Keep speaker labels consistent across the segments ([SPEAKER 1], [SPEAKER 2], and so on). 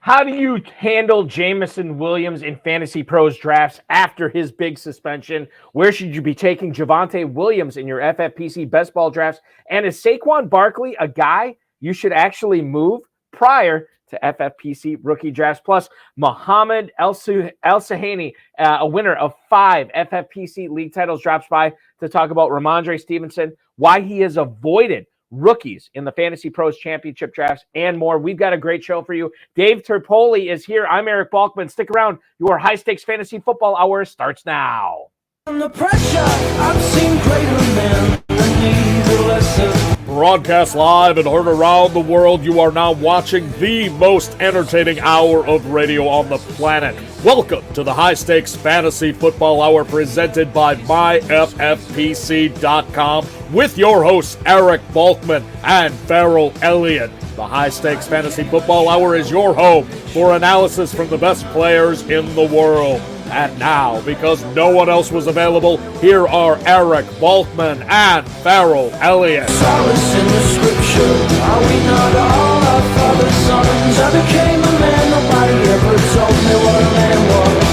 [SPEAKER 1] How do you handle Jamison Williams in Fantasy Pros drafts after his big suspension? Where should you be taking Javonte Williams in your FFPC best ball drafts? And is Saquon Barkley a guy you should actually move prior to FFPC rookie drafts? Plus, Mohamed Elhussieny, a winner of 5 FFPC league titles, drops by to talk about Ramondre Stevenson, why he has avoided rookies in the Fantasy Pros Championship drafts, and more. We've got a great show for you. Dave Terpoli is here. I'm Eric Balkman. Stick around. Your high-stakes fantasy football hour starts now.
[SPEAKER 2] Under pressure, I've seen greater men that need a lesson.
[SPEAKER 3] Broadcast live and heard around the world, you are now watching the most entertaining hour of radio on the planet. Welcome to the High Stakes Fantasy Football Hour presented by MyFFPC.com with your hosts Eric Balkman and Farrell Elliott. The High Stakes Fantasy Football Hour is your home for analysis from the best players in the world. And now, because no one else was available, here are Eric Balkman and Farrell Elliott.
[SPEAKER 2] Solace in the scripture, are we not all our father's sons? I became a man, nobody ever told me what a man was.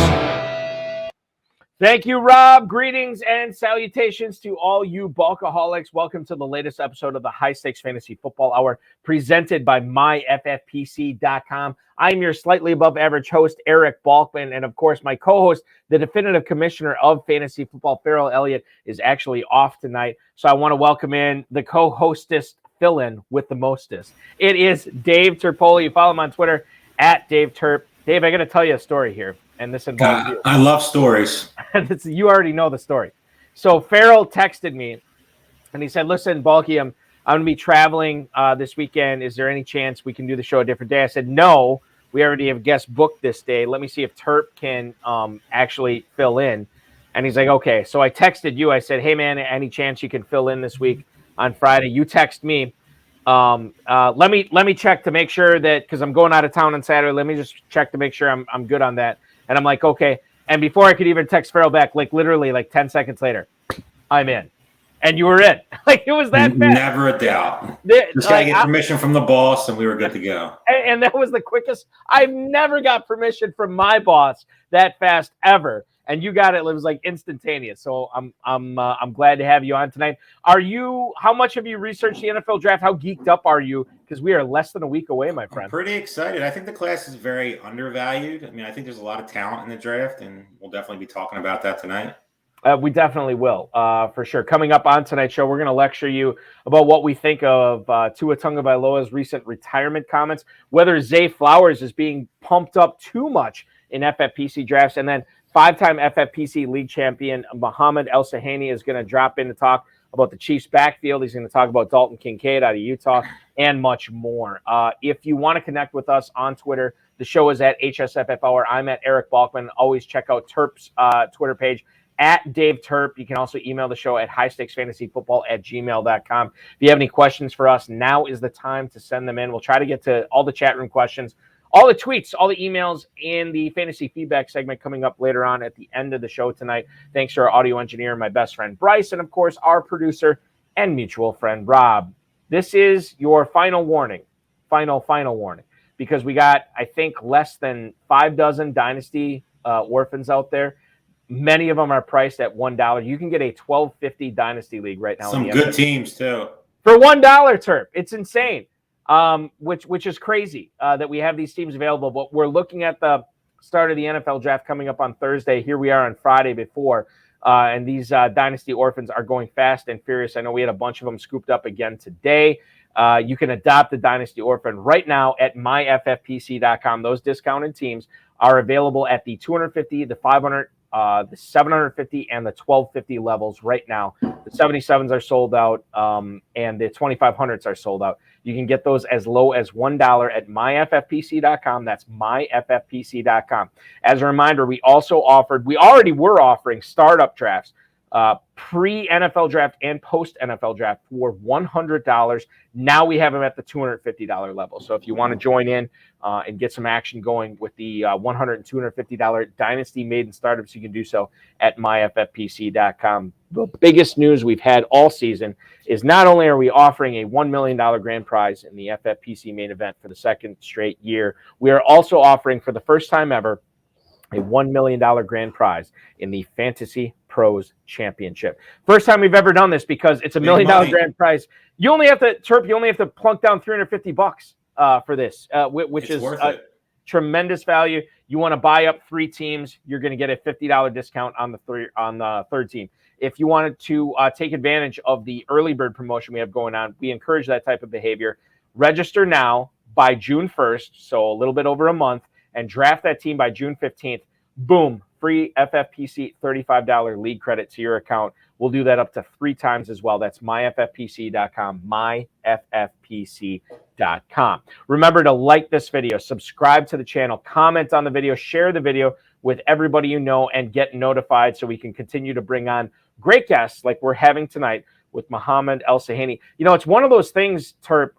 [SPEAKER 1] Thank you, Rob. Greetings and salutations to all you Balkaholics. Welcome to the latest episode of the High Stakes Fantasy Football Hour presented by MyFFPC.com. I'm your slightly above average host, Eric Balkman, and of course, my co-host, the definitive commissioner of fantasy football, Farrell Elliott, is actually off tonight. So I want to welcome in the co-hostess fill-in with the mostest. It is Dave Terpoli. You follow him on Twitter at Dave Terp. Dave, I got to tell you a story here, and this involves you.
[SPEAKER 4] I love stories.
[SPEAKER 1] You already know the story. So Farrell texted me, and he said, "Listen, Balky, I'm going to be traveling this weekend. Is there any chance we can do the show a different day?" I said, "No, we already have guests booked this day. Let me see if Terp can actually fill in." And he's like, "Okay." So I texted you. I said, "Hey, man, any chance you can fill in this week on Friday?" You text me. Let me check to make sure that, because I'm going out of town on Saturday. Let me just check to make sure I'm good on that. And I'm like, okay. And before I could even text Farrell back, like literally like 10 seconds later, I'm in. And you were in. Like it was that fast.
[SPEAKER 4] Never a doubt. Just got to get permission from the boss, and we were good to go.
[SPEAKER 1] And that was the quickest. I've never got permission from my boss that fast ever. And you got it. It was like instantaneous. So I'm glad to have you on tonight. How much have you researched the NFL draft? How geeked up are you? Because we are less than a week away, my friend.
[SPEAKER 4] I'm pretty excited. I think the class is very undervalued. I mean, I think there's a lot of talent in the draft, and we'll definitely be talking about that tonight.
[SPEAKER 1] We definitely will, for sure. Coming up on tonight's show, we're going to lecture you about what we think of Tua Tagovailoa's recent retirement comments, whether Zay Flowers is being pumped up too much in FFPC drafts, and then 5-time FFPC league champion Mohamed Elhussieny is going to drop in to talk about the Chiefs' backfield. He's going to talk about Dalton Kincaid out of Utah and much more. If you want to connect with us on Twitter, the show is at HSFF Hour. I'm at Eric Balkman. Always check out Terp's Twitter page at Dave Terp. You can also email the show at highstakesfantasyfootball@gmail.com. If you have any questions for us, now is the time to send them in. We'll try to get to all the chat room questions, all the tweets, all the emails, and the fantasy feedback segment coming up later on at the end of the show tonight. Thanks to our audio engineer, my best friend Bryce, and of course, our producer and mutual friend Rob. This is your final warning, final warning, because we got, I think, less than 5 dozen dynasty orphans out there. Many of them are priced at $1. You can get a $12.50 dynasty league right now.
[SPEAKER 4] Some good teams too.
[SPEAKER 1] For $1, Terp. It's insane. Which is crazy that we have these teams available. But we're looking at the start of the NFL draft coming up on Thursday. Here we are on Friday before. And these dynasty orphans are going fast and furious. I know we had a bunch of them scooped up again today. You can adopt the dynasty orphan right now at myffpc.com. Those discounted teams are available at the 250, the 500, the 750, and the 1250 levels right now. The 77s are sold out, and the 2500s are sold out. You can get those as low as $1 at myffpc.com. That's myffpc.com. As a reminder, we already were offering startup drafts pre-NFL draft and post-NFL draft for $100. Now we have them at the $250 level. So if you want to join in and get some action going with the $100 and $250 Dynasty Maiden startups, you can do so at myffpc.com. The biggest news we've had all season is not only are we offering a $1 million grand prize in the FFPC main event for the second straight year, we are also offering for the first time ever a $1 million grand prize in the Fantasy Pros Championship. First time we've ever done this because it's a $1 million grand prize. You only have to plunk down $350 for this, which is tremendous value. You want to buy up 3 teams, you're going to get a $50 discount on the third team. If you wanted to take advantage of the early bird promotion we have going on, we encourage that type of behavior. Register now by June 1st, so a little bit over a month, and draft that team by June 15th. Boom, free FFPC $35 league credit to your account. We'll do that up to 3 times as well. That's myffpc.com, myffpc.com. Remember to like this video, subscribe to the channel, comment on the video, share the video with everybody you know, and get notified so we can continue to bring on great guests like we're having tonight with Mohamed Elhussieny. You know, it's one of those things, Terp,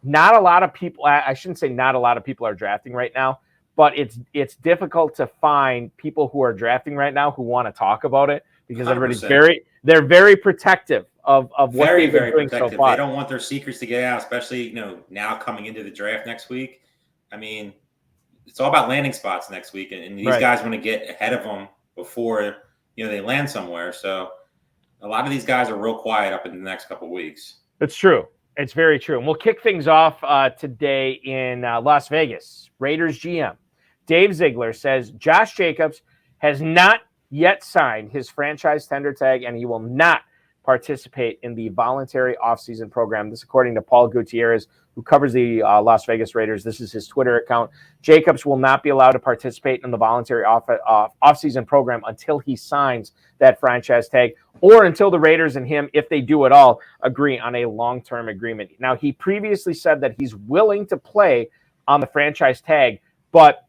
[SPEAKER 1] not a lot of people, I shouldn't say not a lot of people are drafting right now, but it's difficult to find people who are drafting right now who want to talk about it because 100%. Everybody's very protective of what they've been doing so far.
[SPEAKER 4] They don't want their secrets to get out, especially, now coming into the draft next week. I mean, it's all about landing spots next week, and these guys want to get ahead of them before, they land somewhere. So a lot of these guys are real quiet up in the next couple of weeks.
[SPEAKER 1] It's true. It's very true. And we'll kick things off today in Las Vegas. Raiders GM Dave Ziegler says Josh Jacobs has not yet signed his franchise tender tag, and he will not participate in the voluntary offseason program. This according to Paul Gutierrez, who covers the Las Vegas Raiders. This is his Twitter account. Jacobs will not be allowed to participate in the voluntary offseason program until he signs that franchise tag, or until the Raiders and him, if they do at all, agree on a long-term agreement. Now, he previously said that he's willing to play on the franchise tag, but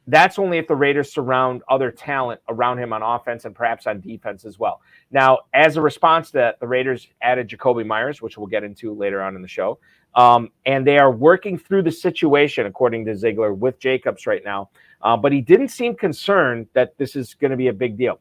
[SPEAKER 1] that's only if the Raiders surround other talent around him on offense and perhaps on defense as well. Now, as a response to that, the Raiders added Jacoby Myers, which we'll get into later on in the show. And they are working through the situation, according to Ziegler, with Jacobs right now. But he didn't seem concerned that this is going to be a big deal.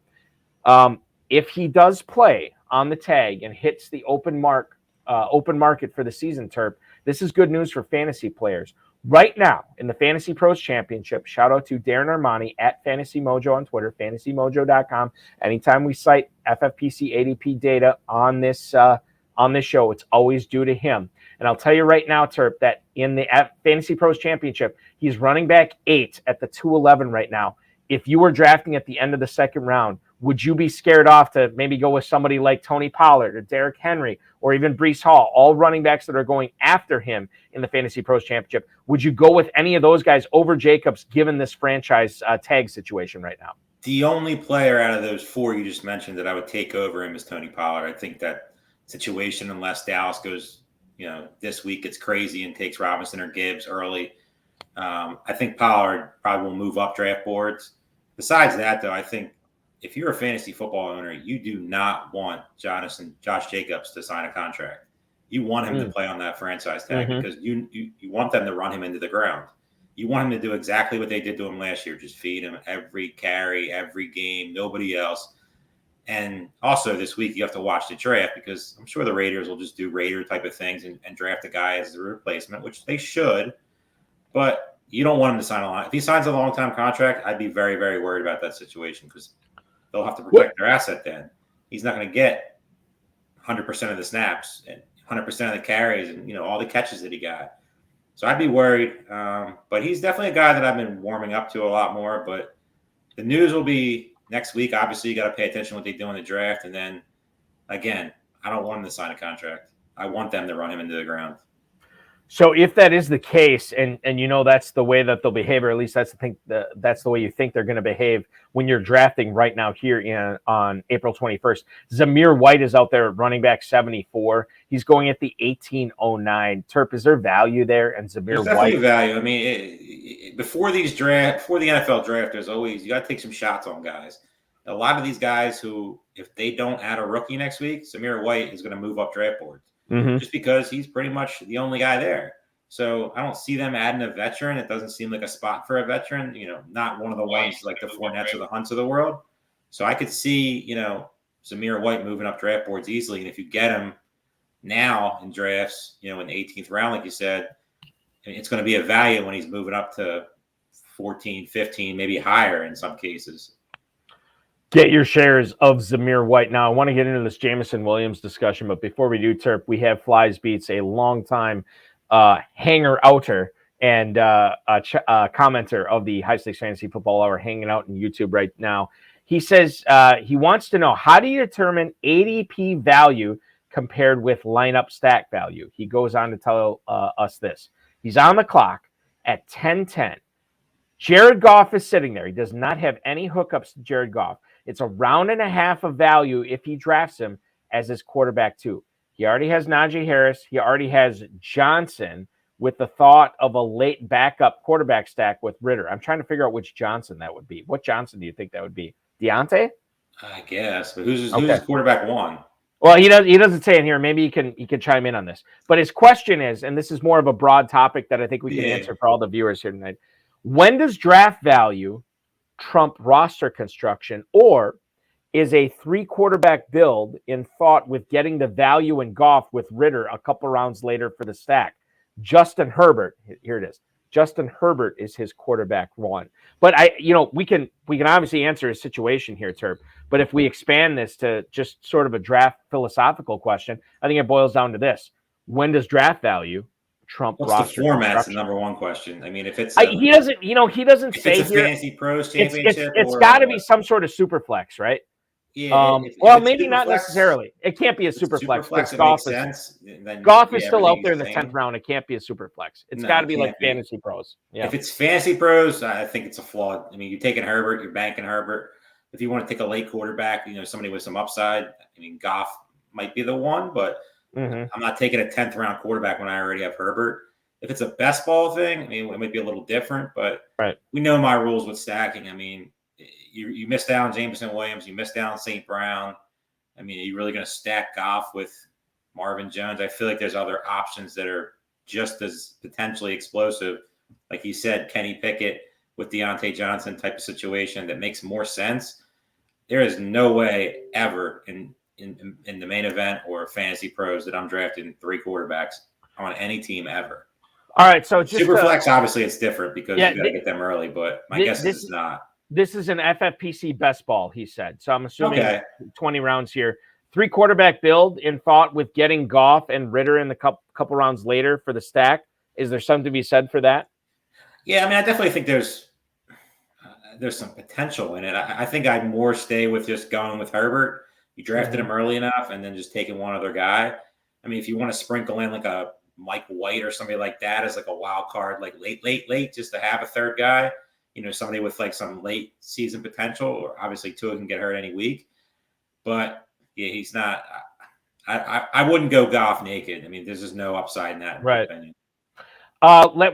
[SPEAKER 1] If he does play on the tag and hits the open market for the season, Terp, this is good news for fantasy players. Right now, in the Fantasy Pros Championship, shout out to Darren Armani at Fantasy Mojo on Twitter, fantasymojo.com. Anytime we cite FFPC ADP data on this show, it's always due to him. And I'll tell you right now, Terp, that in the Fantasy Pros Championship, he's running back 8 at the 211 right now. If you were drafting at the end of the second round, would you be scared off to maybe go with somebody like Tony Pollard or Derrick Henry or even Breece Hall, all running backs that are going after him in the Fantasy Pros Championship? Would you go with any of those guys over Jacobs given this franchise tag situation right now?
[SPEAKER 4] The only player out of those 4 you just mentioned that I would take over him is Tony Pollard. I think that situation, unless Dallas goes, this week it's crazy and takes Robinson or Gibbs early, I think Pollard probably will move up draft boards. Besides that, though, I think if you're a fantasy football owner, you do not want Josh Jacobs to sign a contract. You want him to play on that franchise tag because you want them to run him into the ground. You want him to do exactly what they did to him last year, just feed him every carry, every game, nobody else. And also this week you have to watch the draft because I'm sure the Raiders will just do Raider type of things and draft a guy as the replacement, which they should. But you don't want him to sign a long. If he signs a long-time contract, I'd be very, very worried about that situation because they'll have to protect their asset then. He's not going to get 100% of the snaps and 100% of the carries and, all the catches that he got. So I'd be worried. But he's definitely a guy that I've been warming up to a lot more. But the news will be next week. Obviously, you got to pay attention to what they do in the draft. And then, again, I don't want him to sign a contract. I want them to run him into the ground.
[SPEAKER 1] So if that is the case, and that's the way that they'll behave, or at least that's the way you think they're going to behave when you're drafting right now here on April 21st. Zamir White is out there at running back 74. He's going at the 1809. Terp, is there value there? And Zamir
[SPEAKER 4] There's definitely value. I mean, before the NFL draft, there's always you got to take some shots on guys. a lot of these guys who, if they don't add a rookie next week, Zamir White is going to move up draft boards just because he's pretty much the only guy there. So I don't see them adding a veteran. It doesn't seem like a spot for a veteran, not one of the ones like the Fournettes or the Hunts of the world. So I could see, Zamir White moving up draft boards easily. And if you get him now in drafts, in the 18th round, like you said, it's going to be a value when he's moving up to 14, 15, maybe higher in some cases.
[SPEAKER 1] Get your shares of Zamir White. Now, I want to get into this Jameson Williams discussion, but before we do, Terp, we have Flies Beats, a longtime hanger-outer and commenter of the High Stakes Fantasy Football Hour hanging out on YouTube right now. He says he wants to know, how do you determine ADP value compared with lineup stack value? He goes on to tell us this. He's on the clock at 10:10. Jared Goff is sitting there. He does not have any hookups to Jared Goff. It's a round and a half of value if he drafts him as his quarterback too. He already has Najee Harris. He already has Johnson with the thought of a late backup quarterback stack with Ritter. I'm trying to figure out which Johnson that would be. What Johnson do you think that would be? Deontay?
[SPEAKER 4] I guess. But who's his quarterback one?
[SPEAKER 1] Well, he doesn't say in here. Maybe he can chime in on this. But his question is, and this is more of a broad topic that I think we can answer for all the viewers here tonight. When does draft value trump roster construction, or is a 3-quarterback build in thought with getting the value in Goff with Ritter a couple rounds later for the stack? Justin Herbert, here it is. Justin Herbert is his quarterback one. But we can obviously answer his situation here, Terp. But if we expand this to just sort of a draft philosophical question, I think it boils down to this: when does draft value trump
[SPEAKER 4] What's
[SPEAKER 1] roster
[SPEAKER 4] the format's the number one question. I mean, if it's
[SPEAKER 1] he doesn't say
[SPEAKER 4] it's a
[SPEAKER 1] here.
[SPEAKER 4] Fantasy Pros Championship,
[SPEAKER 1] It's got to be some sort of super flex, right?
[SPEAKER 4] Yeah.
[SPEAKER 1] Well, maybe not necessarily. It can't be a super flex. Goff is still out there in the 10th round. It can't be a super flex. It's got to be like Fantasy Pros. Yeah.
[SPEAKER 4] If it's Fantasy Pros, I think it's a flawed. I mean, you're taking Herbert, you're banking Herbert. If you want to take a late quarterback, somebody with some upside, I mean, Goff might be the one, but I'm not taking a 10th round quarterback when I already have Herbert. If it's a best ball thing, I mean, it might be a little different, but we know my rules with stacking. I mean, you missed out on Jameson Williams, you missed out on St. Brown. I mean, are you really going to stack Goff with Marvin Jones? I feel like there's other options that are just as potentially explosive. Like you said, Kenny Pickett with Deontay Johnson type of situation that makes more sense. There is no way ever in the main event or Fantasy Pros that I'm drafting 3 quarterbacks on any team ever.
[SPEAKER 1] All right, so just
[SPEAKER 4] Superflex, obviously it's different because you got to get them early, but my guess is it's not.
[SPEAKER 1] This is an FFPC best ball, he said. So I'm assuming 20 rounds here. 3-quarterback build in thought with getting Goff and Ritter in the couple rounds later for the stack. Is there something to be said for that?
[SPEAKER 4] Yeah, I mean, I definitely think there's some potential in it. I think I'd more stay with just going with Herbert. You drafted him early enough and then just taking one other guy. I mean, if you want to sprinkle in like a Mike White or somebody like that as like a wild card, like late, just to have a third guy, somebody with like some late season potential, or obviously Tua can get hurt any week. But yeah, he's not. I wouldn't go Goff naked. I mean, there's just no upside in that, in my opinion.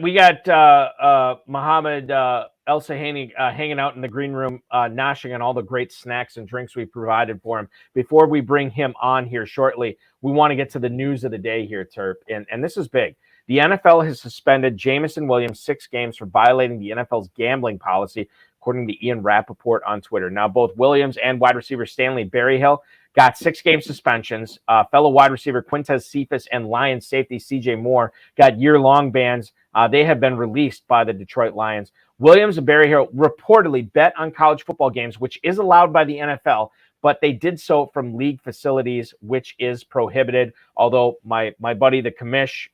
[SPEAKER 1] We got Mohamed Elhussieny hanging out in the green room, noshing on all the great snacks and drinks we provided for him. Before we bring him on here shortly, we want to get to the news of the day here, Terp, and this is big. The NFL has suspended Jameson Williams 6 games for violating the NFL's gambling policy, according to Ian Rappaport on Twitter. Now, both Williams and wide receiver Stanley Berryhill got 6-game suspensions. Fellow wide receiver Quintez Cephas and Lions safety CJ Moore got year-long bans. They have been released by the Detroit Lions. Williams and Berryhill reportedly bet on college football games, which is allowed by the NFL, but they did so from league facilities, which is prohibited. Although my buddy, the commish,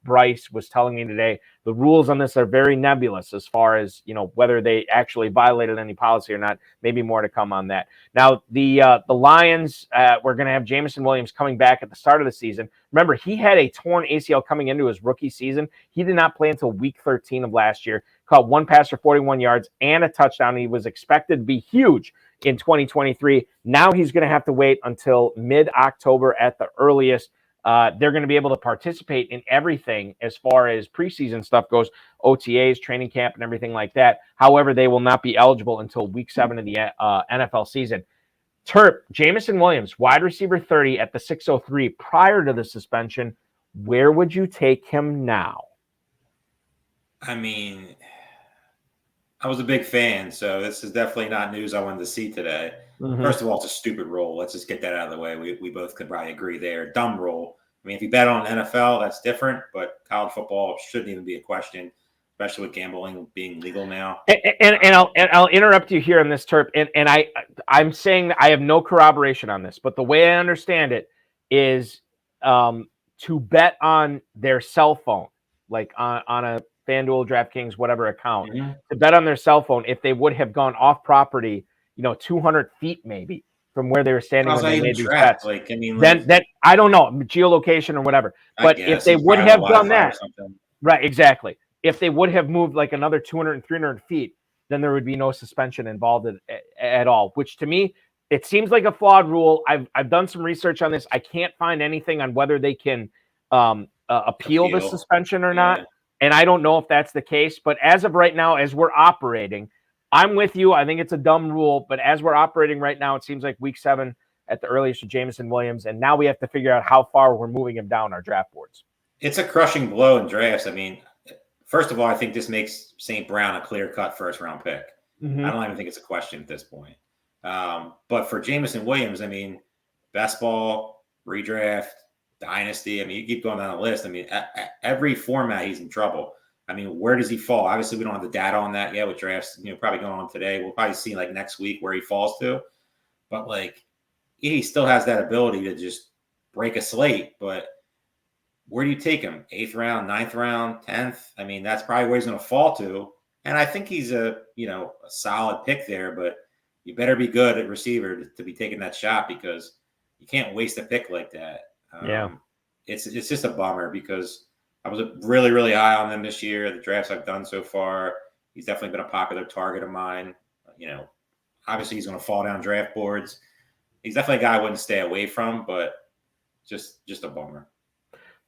[SPEAKER 1] Bryce, was telling me today, the rules on this are very nebulous as far as, whether they actually violated any policy or not. Maybe more to come on that. Now, the Lions, we're going to have Jameson Williams coming back at the start of the season. Remember, he had a torn ACL coming into his rookie season. He did not play until week 13 of last year. Caught 1 pass for 41 yards and a touchdown. He was expected to be huge in 2023. Now he's going to have to wait until mid-October at the earliest. they're going to be able to participate in everything as far as preseason stuff goes, OTAs, training camp, and everything like that. However, they will not be eligible until week 7 of the NFL season. Terp, Jameson Williams, wide receiver 30 at the 603 prior to the suspension. Where would you take him now?
[SPEAKER 4] I mean, I was a big fan, so this is definitely not news I wanted to see today.
[SPEAKER 1] Mm-hmm.
[SPEAKER 4] First of all, it's a stupid rule. Let's just get that out of the way. We both could probably agree there. Dumb rule. I mean, if you bet on NFL, that's different, but college football shouldn't even be a question, especially with gambling being legal now.
[SPEAKER 1] And I'll interrupt you here on this, Terp. And I'm saying that I have no corroboration on this, but the way I understand it is to bet on their cell phone, like on a FanDuel, DraftKings, whatever account, to bet on their cell phone if they would have gone off property, 200 feet maybe from where they were standing when they made these bets.
[SPEAKER 4] Like, I mean,
[SPEAKER 1] then I don't know, geolocation or whatever. But if they would have done that, right, exactly. If they would have moved like another 200 and 300 feet, then there would be no suspension involved at all, which to me, it seems like a flawed rule. I've done some research on this. I can't find anything on whether they can appeal the suspension or not. And I don't know if that's the case. But as of right now, as we're operating, I'm with you. I think it's a dumb rule. But as we're operating right now, it seems like week 7 at the earliest for Jameson Williams. And now we have to figure out how far we're moving him down our draft boards.
[SPEAKER 4] It's a crushing blow in drafts. I mean, first of all, I think this makes St. Brown a clear-cut first-round pick. I don't even think it's a question at this point. But for Jameson Williams, I mean, best ball, redraft, dynasty. I mean, you keep going down the list. I mean, every format, he's in trouble. I mean, where does he fall? Obviously, we don't have the data on that yet with drafts, probably going on today. We'll probably see like next week where he falls to. But like, he still has that ability to just break a slate. But where do you take him? 8th round, 9th round, 10th? I mean, that's probably where he's going to fall to. And I think he's a solid pick there, but you better be good at receiver to be taking that shot because you can't waste a pick like that. It's just a bummer because I was really, really high on him this year. The drafts I've done so far, he's definitely been a popular target of mine. Obviously he's going to fall down draft boards. He's definitely a guy I wouldn't stay away from, but just a bummer.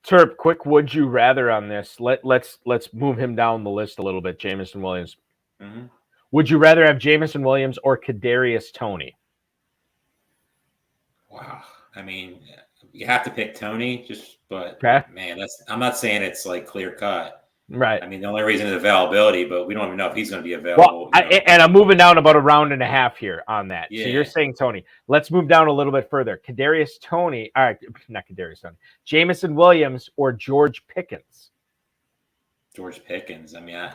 [SPEAKER 1] Terp, quick would you rather on this? Let's move him down the list a little bit. Jameson Williams. Would you rather have Jameson Williams or Kadarius Toney?
[SPEAKER 4] Wow. I mean, you have to pick Toney, but man, I'm not saying it's like clear cut.
[SPEAKER 1] Right.
[SPEAKER 4] I mean, the only reason is availability, but we don't even know if he's going to be available.
[SPEAKER 1] Well, and I'm moving down about a round and a half here on that. Yeah. So you're saying Toney. Let's move down a little bit further. Kadarius Toney. All right, not Kadarius Toney. Jameson Williams or George Pickens?
[SPEAKER 4] George Pickens. I mean,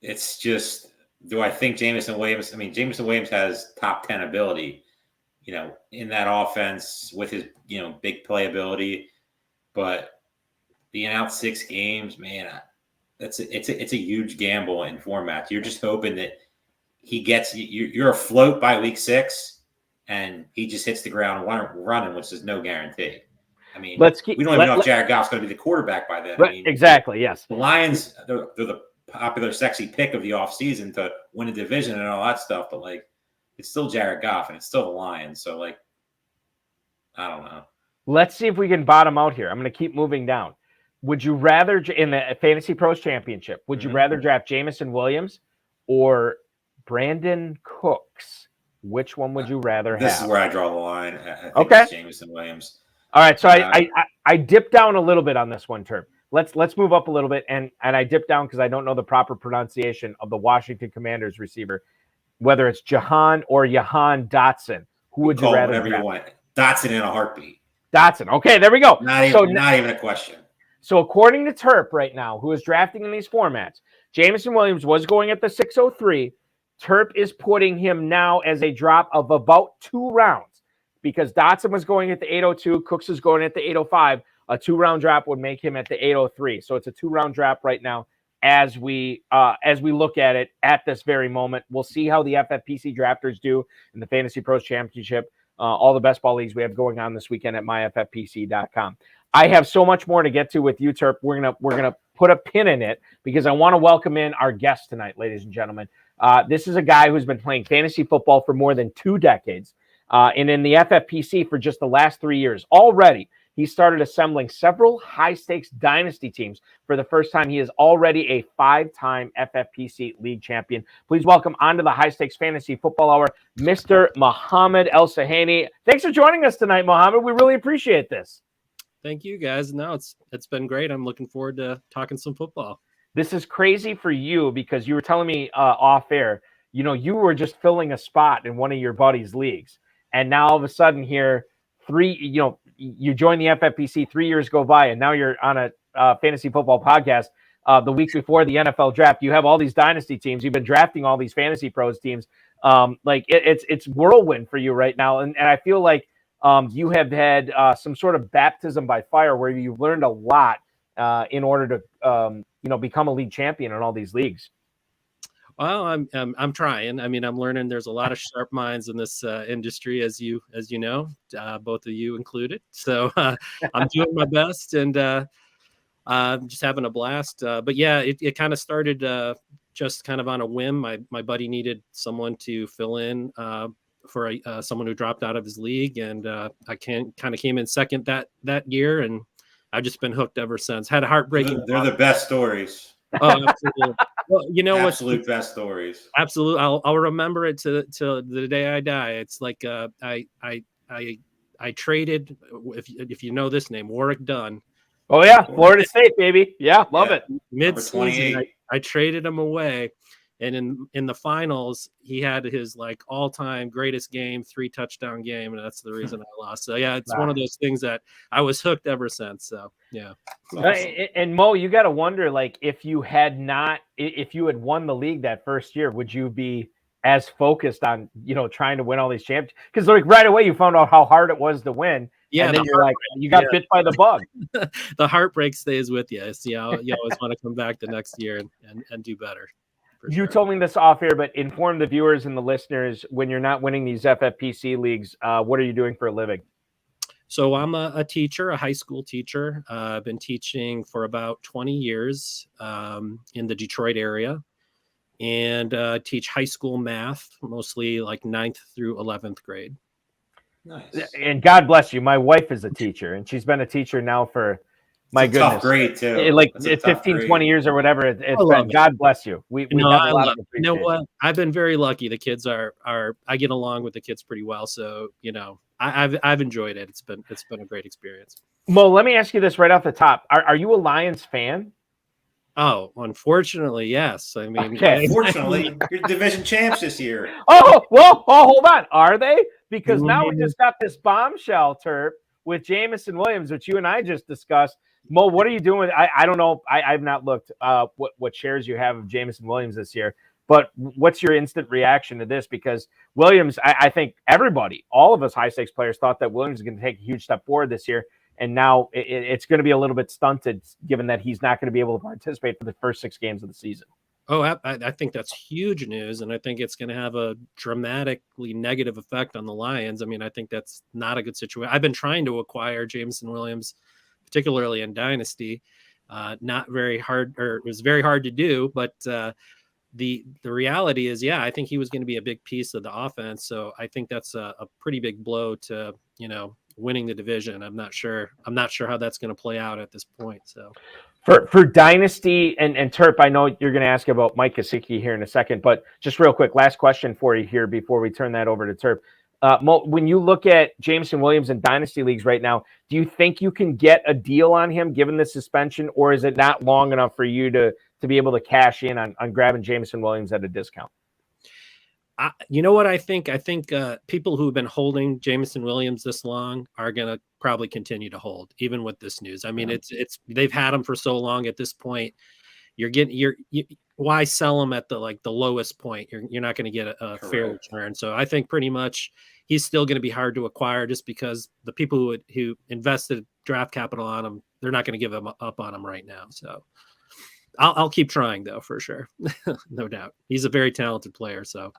[SPEAKER 4] it's just, do I think Jameson Williams? I mean, Jameson Williams has top 10 ability, in that offense with his, big playability, but being out 6 games, man, it's a huge gamble in formats. You're just hoping that he gets you're afloat by week 6, and he just hits the ground running, which is no guarantee. I mean, we don't even know if Jared Goff's going to be the quarterback by then.
[SPEAKER 1] Right,
[SPEAKER 4] I mean,
[SPEAKER 1] exactly. Yes,
[SPEAKER 4] the Lions, they're the popular, sexy pick of the offseason to win a division and all that stuff, but like, it's still Jared Goff and it's still the Lions. So like, I don't know. Let's
[SPEAKER 1] see if we can bottom out here. I'm going to keep moving down. Would you rather, in the Fantasy Pros Championship, would you rather draft Jameson Williams or Brandon Cooks? Which one would you rather have?
[SPEAKER 4] This is where I draw the line. I think it's Jameson Williams.
[SPEAKER 1] All right, so I dipped down a little bit on this one, Terp. Let's move up a little bit, and I dipped down because I don't know the proper pronunciation of the Washington Commanders receiver, whether it's Jahan or Jahan Dotson. Who would you rather
[SPEAKER 4] whatever you want? Dotson in a heartbeat.
[SPEAKER 1] Dotson. Okay, there we go.
[SPEAKER 4] Not even a question.
[SPEAKER 1] So according to Terp right now, who is drafting in these formats, Jameson Williams was going at the 603. Terp is putting him now as a drop of about 2 rounds because Dotson was going at the 802. Cooks is going at the 805. A 2-round drop would make him at the 803. So it's a 2-round drop right now as we look at it at this very moment. We'll see how the FFPC drafters do in the Fantasy Pros Championship. All the best ball leagues we have going on this weekend at myffpc.com. I have so much more to get to with you, Terp. We're gonna put a pin in it because I want to welcome in our guest tonight, ladies and gentlemen. This is a guy who's been playing fantasy football for more than 2 decades, and in the FFPC for just the last 3 years. Already, he started assembling several high-stakes dynasty teams. For the first time, he is already a 5-time FFPC league champion. Please welcome onto the High Stakes Fantasy Football Hour, Mr. Mohamed Elhussieny. Thanks for joining us tonight, Mohamed. We really appreciate this.
[SPEAKER 5] Thank you, guys. No, it's been great. I'm looking forward to talking some football.
[SPEAKER 1] This is crazy for you because you were telling me off air, you were just filling a spot in one of your buddies' leagues. And now all of a sudden here, you join the FFPC, 3 years go by, and now you're on a fantasy football podcast the week before the NFL draft. You have all these dynasty teams. You've been drafting all these fantasy pros teams. It's whirlwind for you right now. And I feel like you have had some sort of baptism by fire where you've learned a lot in order to become a league champion in all these leagues.
[SPEAKER 5] Well, I'm trying. I mean, I'm learning. There's a lot of sharp minds in this industry, as you know, both of you included. So I'm doing my best and just having a blast. But yeah, it kind of started just kind of on a whim. My buddy needed someone to fill in for someone who dropped out of his league, and I kind of came in second that year, and I've just been hooked ever since. Had a heartbreaking.
[SPEAKER 4] They're the best stories.
[SPEAKER 5] Oh, absolutely. Well,
[SPEAKER 4] absolute best stories.
[SPEAKER 5] Absolutely, I'll remember it to the day I die. It's like I traded, if you know this name, Warwick Dunn.
[SPEAKER 1] Oh yeah, Florida State, baby. Yeah, love it.
[SPEAKER 5] Mid-season, I traded him away. And in the finals, he had his like all-time greatest game, 3-touchdown game, and that's the reason I lost. So yeah, it's one of those things that I was hooked ever since. So yeah.
[SPEAKER 1] And Mo, you got to wonder, like, if you had won the league that first year, would you be as focused on trying to win all these championships? Because like right away you found out how hard it was to win. Yeah, and then you're like, you got bit by the bug.
[SPEAKER 5] The heartbreak stays with you. So, you always want to come back the next year and do better.
[SPEAKER 1] You told me this off air, but inform the viewers and the listeners, when you're not winning these FFPC leagues, what are you doing for a living?
[SPEAKER 5] So I'm a teacher, a high school teacher. I've been teaching for about 20 years in the Detroit area, and teach high school math, mostly like 9th through 11th grade.
[SPEAKER 4] Nice.
[SPEAKER 1] And God bless you. My wife is a teacher, and she's been a techer now for my goodness.
[SPEAKER 4] Tough grade too.
[SPEAKER 1] Like 15, 20 years or whatever. It's been. God bless you. We have a lot of appreciation.
[SPEAKER 5] You know what? I've been very lucky. The kids are I get along with the kids pretty well. So, I've enjoyed it. It's been a great experience.
[SPEAKER 1] Mo, let me ask you this right off the top. Are you a Lions fan?
[SPEAKER 5] Oh, unfortunately, yes. I mean,
[SPEAKER 4] unfortunately, you're division champs this year.
[SPEAKER 1] Oh, hold on. Are they? Because now we just got this bombshell, Terp, with Jameson Williams, which you and I just discussed. Mo, what are you doing? I don't know. I've not looked what shares you have of Jameson Williams this year, but what's your instant reaction to this? Because Williams, I think everybody, all of us high stakes players thought that Williams is going to take a huge step forward this year. And now it's going to be a little bit stunted given that he's not going to be able to participate for the first 6 games of the season.
[SPEAKER 5] Oh, I think that's huge news. And I think it's going to have a dramatically negative effect on the Lions. I mean, I think that's not a good situation. I've been trying to acquire Jameson Williams, particularly in Dynasty. Not very hard, or it was very hard to do, but the reality is, I think he was going to be a big piece of the offense. So I think that's a pretty big blow to, winning the division. I'm not sure how that's going to play out at this point. So
[SPEAKER 1] for Dynasty and Terp, I know you're going to ask about Mike Gesicki here in a second, but just real quick, last question for you here before we turn that over to Terp. Mo, when you look at Jameson Williams in Dynasty leagues right now, do you think you can get a deal on him given the suspension, or is it not long enough for you to be able to cash in on grabbing Jameson Williams at a discount?
[SPEAKER 5] You know what I think? I think people who have been holding Jameson Williams this long are going to probably continue to hold, even with this news. I mean, it's they've had him for so long at this point. Why sell him at the lowest point? You're not going to get a fair return. So I think pretty much he's still going to be hard to acquire just because the people who invested draft capital on him, they're not going to give him up on him right now. So I'll keep trying though, for sure. No doubt. He's a very talented player. So.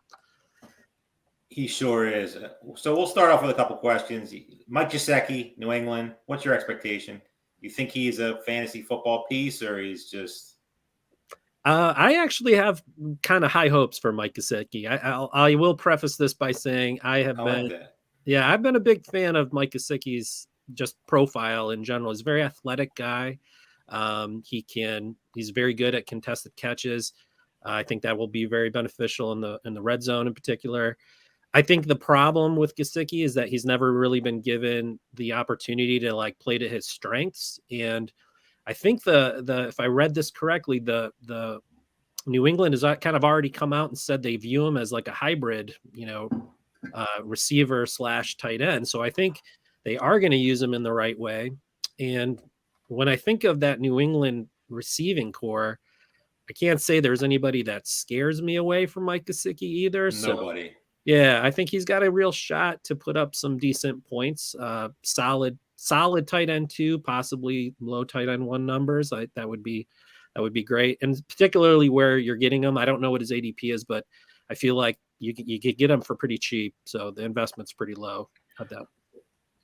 [SPEAKER 4] He sure is. So we'll start off with a couple questions. Mike Gesicki, New England. What's your expectation? You think he's a fantasy football piece, or he's just?
[SPEAKER 5] I actually have kind of high hopes for Mike Gesicki. I will preface this by saying I've been a big fan of Mike Gesicki's just profile in general. He's a very athletic guy. He's very good at contested catches. I think that will be very beneficial in the red zone in particular. I think the problem with Gesicki is that he's never really been given the opportunity to like play to his strengths. And I think if I read this correctly, the New England has kind of already come out and said they view him as like a hybrid, receiver / tight end. So I think they are going to use him in the right way. And when I think of that New England receiving core, I can't say there's anybody that scares me away from Mike Gesicki either.
[SPEAKER 4] Nobody.
[SPEAKER 5] So, yeah, I think he's got a real shot to put up some decent points. Solid tight end 2, possibly low tight end 1 numbers. That would be great. And particularly where you're getting him, I don't know what his ADP is, but I feel like you could get him for pretty cheap. So the investment's pretty low at that.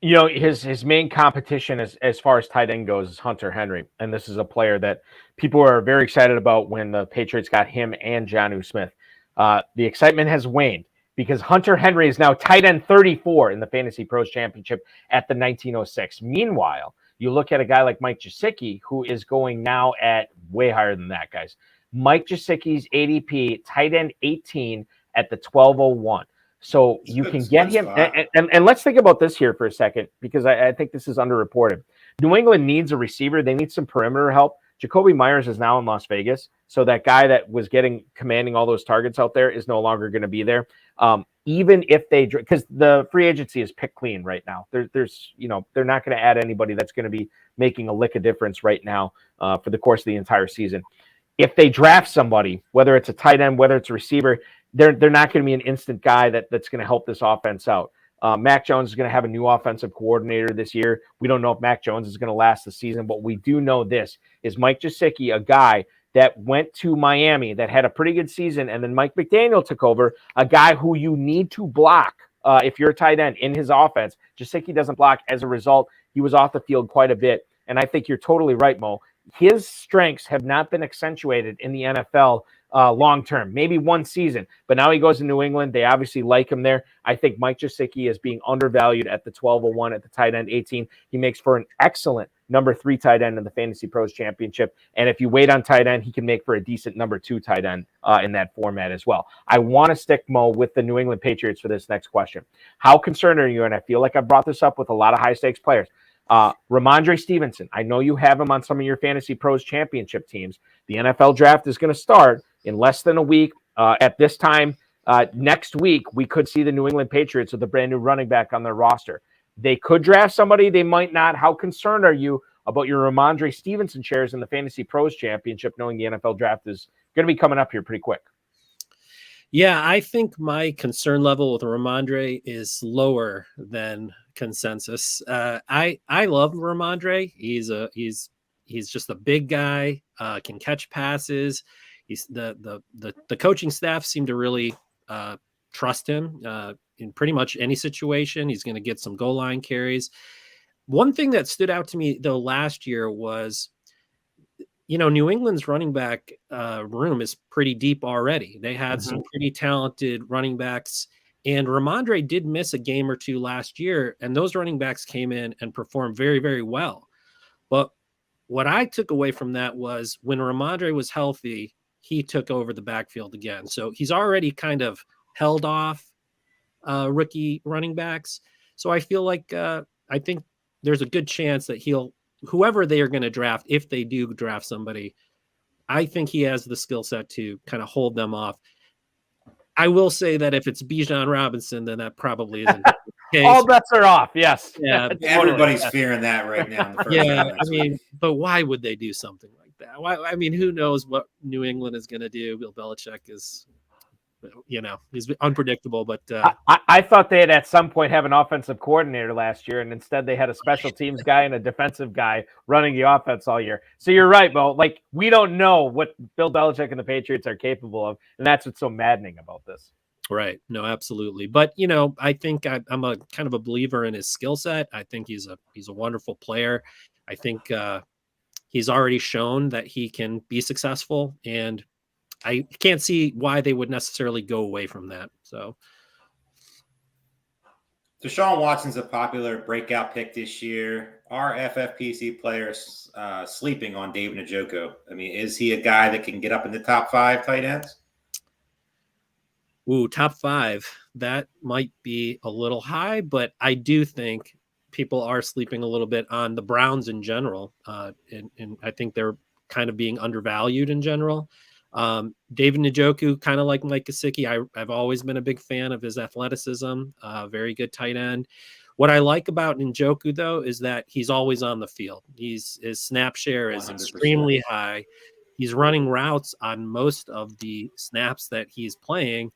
[SPEAKER 1] His main competition as far as tight end goes is Hunter Henry. And this is a player that people are very excited about when the Patriots got him and Jonnu Smith. The excitement has waned because Hunter Henry is now tight end 34 in the Fantasy Pros Championship at the 1906. Meanwhile, you look at a guy like Mike Gesicki, who is going now at way higher than that, guys. Mike Gesicki's ADP, tight end 18 at the 1201. So you can get him. And let's think about this here for a second, because I think this is underreported. New England needs a receiver. They need some perimeter help. Jacoby Myers is now in Las Vegas. So that guy that was commanding all those targets out there is no longer going to be there. Even if because the free agency is picked clean right now. There's they're not going to add anybody that's going to be making a lick of difference right now for the course of the entire season. If they draft somebody, whether it's a tight end, whether it's a receiver, they're not going to be an instant guy that's going to help this offense out. Mac Jones is going to have a new offensive coordinator this year. We don't know if Mac Jones is going to last the season, but we do know this is Mike Gesicki, a guy that went to Miami that had a pretty good season, and then Mike McDaniel took over, a guy who you need to block if you're a tight end in his offense. Gesicki doesn't block. As a result, he was off the field quite a bit, and I think you're totally right, Mo. His strengths have not been accentuated in the NFL long term, maybe one season, but now he goes to New England. They obviously like him there. I think Mike Gesicki is being undervalued at the 1201 at the tight end 18. He makes for an excellent number 3 tight end in the Fantasy Pros Championship. And if you wait on tight end, he can make for a decent number 2 tight end in that format as well. I want to stick, Mo, with the New England Patriots for this next question. How concerned are you? And I feel like I've brought this up with a lot of high stakes players. Ramondre Stevenson, I know you have him on some of your Fantasy Pros Championship teams. The NFL draft is going to start in less than a week. At this time next week, we could see the New England Patriots with a brand new running back on their roster. They could draft somebody, they might not. How concerned are you about your Ramondre Stevenson shares in the Fantasy Pros Championship, knowing the NFL draft is going to be coming up here pretty quick?
[SPEAKER 5] Yeah, I think my concern level with Ramondre is lower than consensus. I love Ramondre. He's just a big guy, can catch passes. He's the coaching staff seem to really trust him in pretty much any situation. He's going to get some goal line carries. One thing that stood out to me though last year was, New England's running back room is pretty deep already. They had some pretty talented running backs, and Ramondre did miss a game or 2 last year, and those running backs came in and performed very, very well. But what I took away from that was when Ramondre was healthy, he took over the backfield again. So he's already kind of held off rookie running backs. So I feel like I think there's a good chance that whoever they are going to draft, if they do draft somebody, I think he has the skill set to kind of hold them off. I will say that if it's Bijan Robinson, then that probably isn't the case.
[SPEAKER 1] All bets are off. Yes.
[SPEAKER 5] Yeah.
[SPEAKER 4] Everybody's fearing that right now. In the first
[SPEAKER 5] Yeah. I mean, but why would they do something like that? Who knows what New England is going to do? Bill Belichick is, he's unpredictable, but
[SPEAKER 1] I thought they'd at some point have an offensive coordinator last year, and instead they had a special teams guy and a defensive guy running the offense all year. So you're right, Mo. Like, we don't know what Bill Belichick and the Patriots are capable of, and that's what's so maddening about this.
[SPEAKER 5] Right. No, absolutely. But, I think I'm a kind of a believer in his skill set. I think he's a wonderful player. I think he's already shown that he can be successful, and I can't see why they would necessarily go away from that. So
[SPEAKER 4] Deshaun Watson's a popular breakout pick this year. Are FFPC players sleeping on David Njoku? I mean, is he a guy that can get up in the top 5 tight ends?
[SPEAKER 5] Ooh, top 5. That might be a little high, but I do think people are sleeping a little bit on the Browns in general. And I think they're kind of being undervalued in general. David Njoku, kind of like Mike Gesicki, I've always been a big fan of his athleticism, very good tight end. What I like about Njoku, though, is that he's always on the field. His snap share is
[SPEAKER 4] 100%.
[SPEAKER 5] extremely high. He's running routes on most of the snaps that he's playing.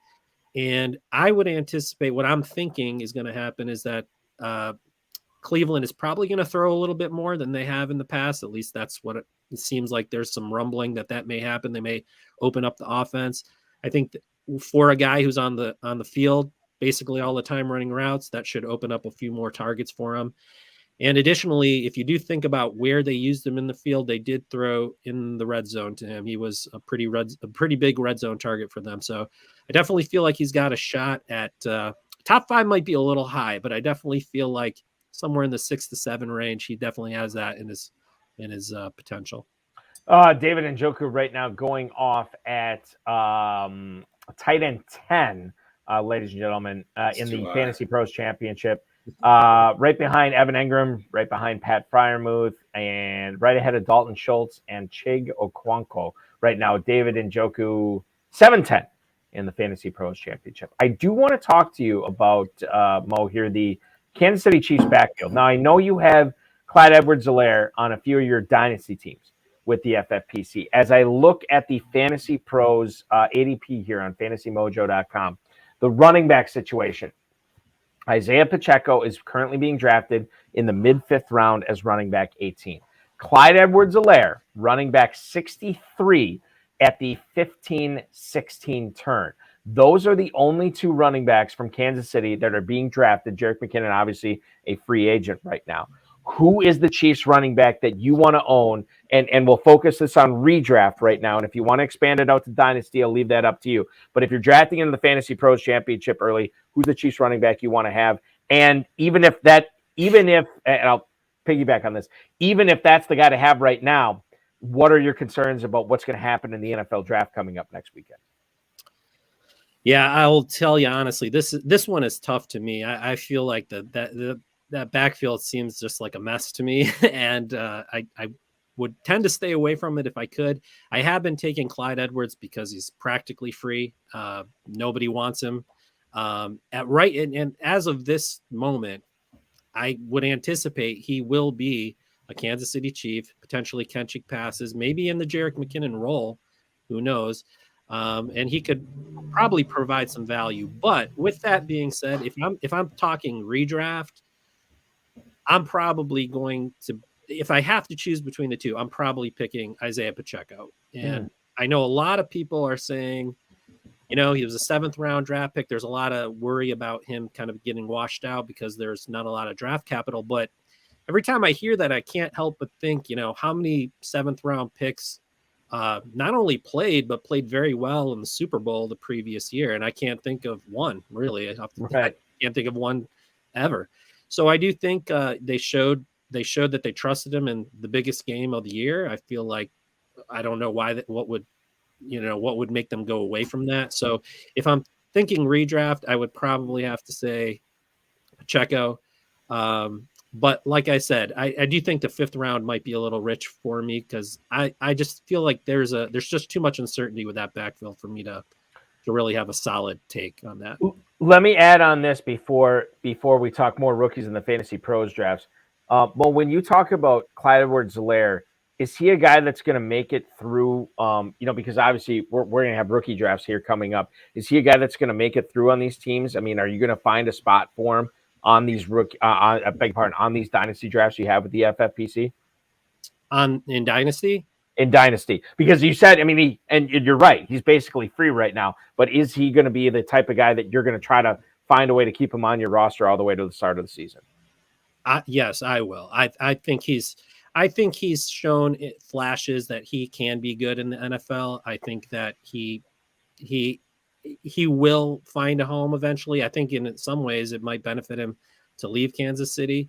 [SPEAKER 5] And I would anticipate what I'm thinking is going to happen is that Cleveland is probably going to throw a little bit more than they have in the past. At least that's what it seems like. There's some rumbling that may happen. They may open up the offense. I think for a guy who's on the field basically all the time running routes, that should open up a few more targets for him. And additionally, if you do think about where they used him in the field, they did throw in the red zone to him. He was a pretty big red zone target for them. So I definitely feel like he's got a shot at top 5 might be a little high, but I definitely feel like somewhere in the 6 to 7 range, he definitely has that in his potential.
[SPEAKER 1] David Njoku right now going off at tight end 10, ladies and gentlemen, in the Fantasy Pros Championship. Right behind Evan Engram, right behind Pat Freiermuth, and right ahead of Dalton Schultz and Chig Okonkwo. Right now, David Njoku, 7-10 in the Fantasy Pros Championship. I do want to talk to you about, Mo, here, the Kansas City Chiefs backfield. Now, I know you have Clyde Edwards-Helaire on a few of your dynasty teams with the FFPC. As I look at the Fantasy Pros ADP here on fantasymojo.com, the running back situation, Isaiah Pacheco is currently being drafted in the mid-5th round as running back 18. Clyde Edwards-Helaire, running back 63 at the 15-16 turn. Those are the only 2 running backs from Kansas City that are being drafted. Jerick McKinnon, obviously a free agent right now. Who is the Chiefs running back that you want to own? And we'll focus this on redraft right now. And if you want to expand it out to Dynasty, I'll leave that up to you. But if you're drafting into the Fantasy Pros Championship early, who's the Chiefs running back you want to have? And even if, and I'll piggyback on this, even if that's the guy to have right now, what are your concerns about what's going to happen in the NFL draft coming up next weekend?
[SPEAKER 5] Yeah, I will tell you honestly, this one is tough to me. I feel like that backfield seems just like a mess to me, and I would tend to stay away from it if I could. I have been taking Clyde Edwards because he's practically free. Nobody wants him. And as of this moment, I would anticipate he will be a Kansas City Chief, potentially catching passes, maybe in the Jerick McKinnon role. Who knows? And he could probably provide some value. But with that being said, if I'm talking redraft, I'm probably going to, if I have to choose between the 2, I'm probably picking Isaiah Pacheco. And I know a lot of people are saying, he was a 7th round draft pick. There's a lot of worry about him kind of getting washed out because there's not a lot of draft capital. But every time I hear that, I can't help but think, how many 7th round picks not only played, but played very well in the Super Bowl the previous year. And I can't think of one, really. I can't think of one ever. So I do think they showed that they trusted him in the biggest game of the year. I feel like I don't know why what would make them go away from that. So if I'm thinking redraft, I would probably have to say Pacheco. But like I said, I do think the 5th round might be a little rich for me because I just feel like there's just too much uncertainty with that backfield for me to really have a solid take on that.
[SPEAKER 1] Let me add on this before we talk more rookies in the Fantasy Pros drafts. Well, when you talk about Clyde Edwards-Helaire, is he a guy that's going to make it through? Because obviously we're going to have rookie drafts here coming up. Is he a guy that's going to make it through on these teams? I mean, are you going to find a spot for him on these on these dynasty drafts you have with the FFPC?
[SPEAKER 5] In dynasty?
[SPEAKER 1] In dynasty, because you said, and you're right, he's basically free right now. But is he going to be the type of guy that you're going to try to find a way to keep him on your roster all the way to the start of the season?
[SPEAKER 5] Yes, I will. I think he's shown flashes that he can be good in the NFL. I think that he will find a home eventually. I think in some ways it might benefit him to leave Kansas City,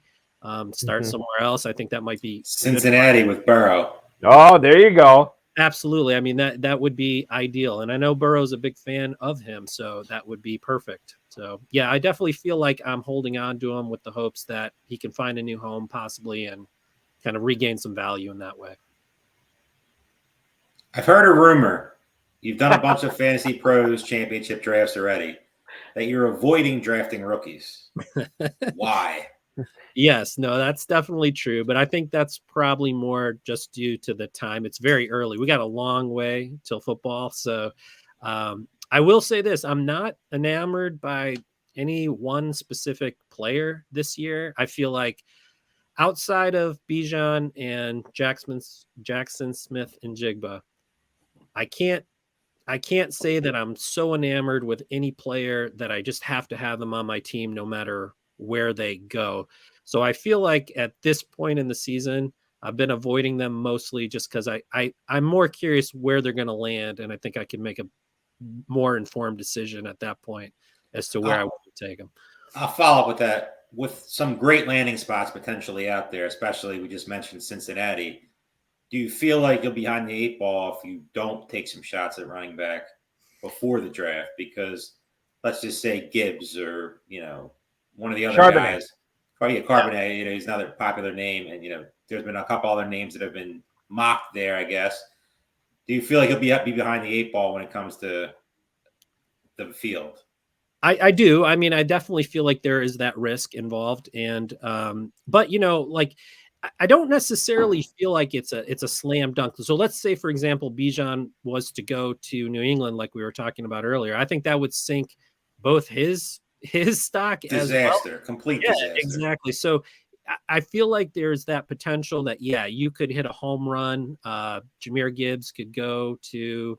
[SPEAKER 5] start somewhere else. I think that might be
[SPEAKER 4] Cincinnati with Burrow.
[SPEAKER 1] Oh, there you go.
[SPEAKER 5] Absolutely. I mean, that would be ideal. And I know Burrow's a big fan of him, so that would be perfect. So, yeah, I definitely feel like I'm holding on to him with the hopes that he can find a new home possibly and kind of regain some value in that way.
[SPEAKER 4] I've heard a rumor. You've done a bunch of Fantasy Pros championship drafts already, that you're avoiding drafting rookies. Why?
[SPEAKER 5] Yes, no, that's definitely true. But I think that's probably more just due to the time. It's very early. We got a long way till football. So I will say this. I'm not enamored by any one specific player this year. I feel like outside of Bijan and Jackson Smith and Jigba, I can't say that I'm so enamored with any player that I just have to have them on my team no matter where they go. So I feel like at this point in the season, I've been avoiding them mostly just because I'm more curious where they're going to land, and I think I can make a more informed decision at that point as to where I want to take them.
[SPEAKER 4] I'll follow up with that. With some great landing spots potentially out there, especially we just mentioned Cincinnati. Do you feel like you'll be behind the 8 ball if you don't take some shots at running back before the draft? Because let's just say Gibbs or, one of the other guys, probably Carbonet, he's another popular name. And, there's been a couple other names that have been mocked there, I guess. Do you feel like you'll be behind the 8 ball when it comes to the field?
[SPEAKER 5] I do. I mean, I definitely feel like there is that risk involved. And, but, I don't necessarily feel like it's a slam dunk. So let's say, for example, Bijan was to go to New England, like we were talking about earlier. I think that would sink both his stock
[SPEAKER 4] disaster,
[SPEAKER 5] as well.
[SPEAKER 4] Complete disaster.
[SPEAKER 5] Exactly. So I feel like there's that potential that, you could hit a home run. Jahmyr Gibbs could go to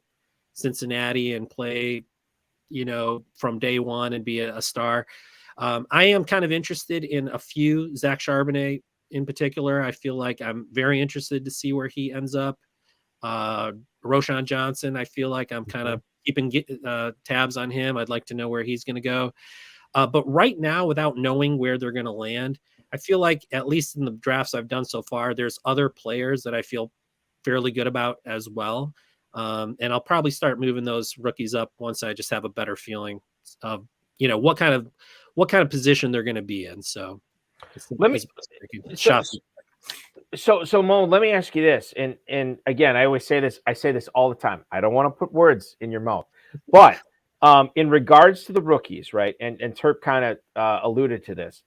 [SPEAKER 5] Cincinnati and play, from day one and be a star. I am kind of interested in a few. Zach Charbonnet in particular, I feel like I'm very interested to see where he ends up. Roshan Johnson, I feel like I'm kind of keeping tabs on him. I'd like to know where he's going to go. But right now, without knowing where they're going to land, I feel like, at least in the drafts I've done so far, there's other players that I feel fairly good about as well. And I'll probably start moving those rookies up once I just have a better feeling of, what kind of position they're going to be in. So
[SPEAKER 1] So Mo, let me ask you this. And again, I always say this, I say this all the time. I don't want to put words in your mouth, but in regards to the rookies, right? And Terp kind of alluded to this.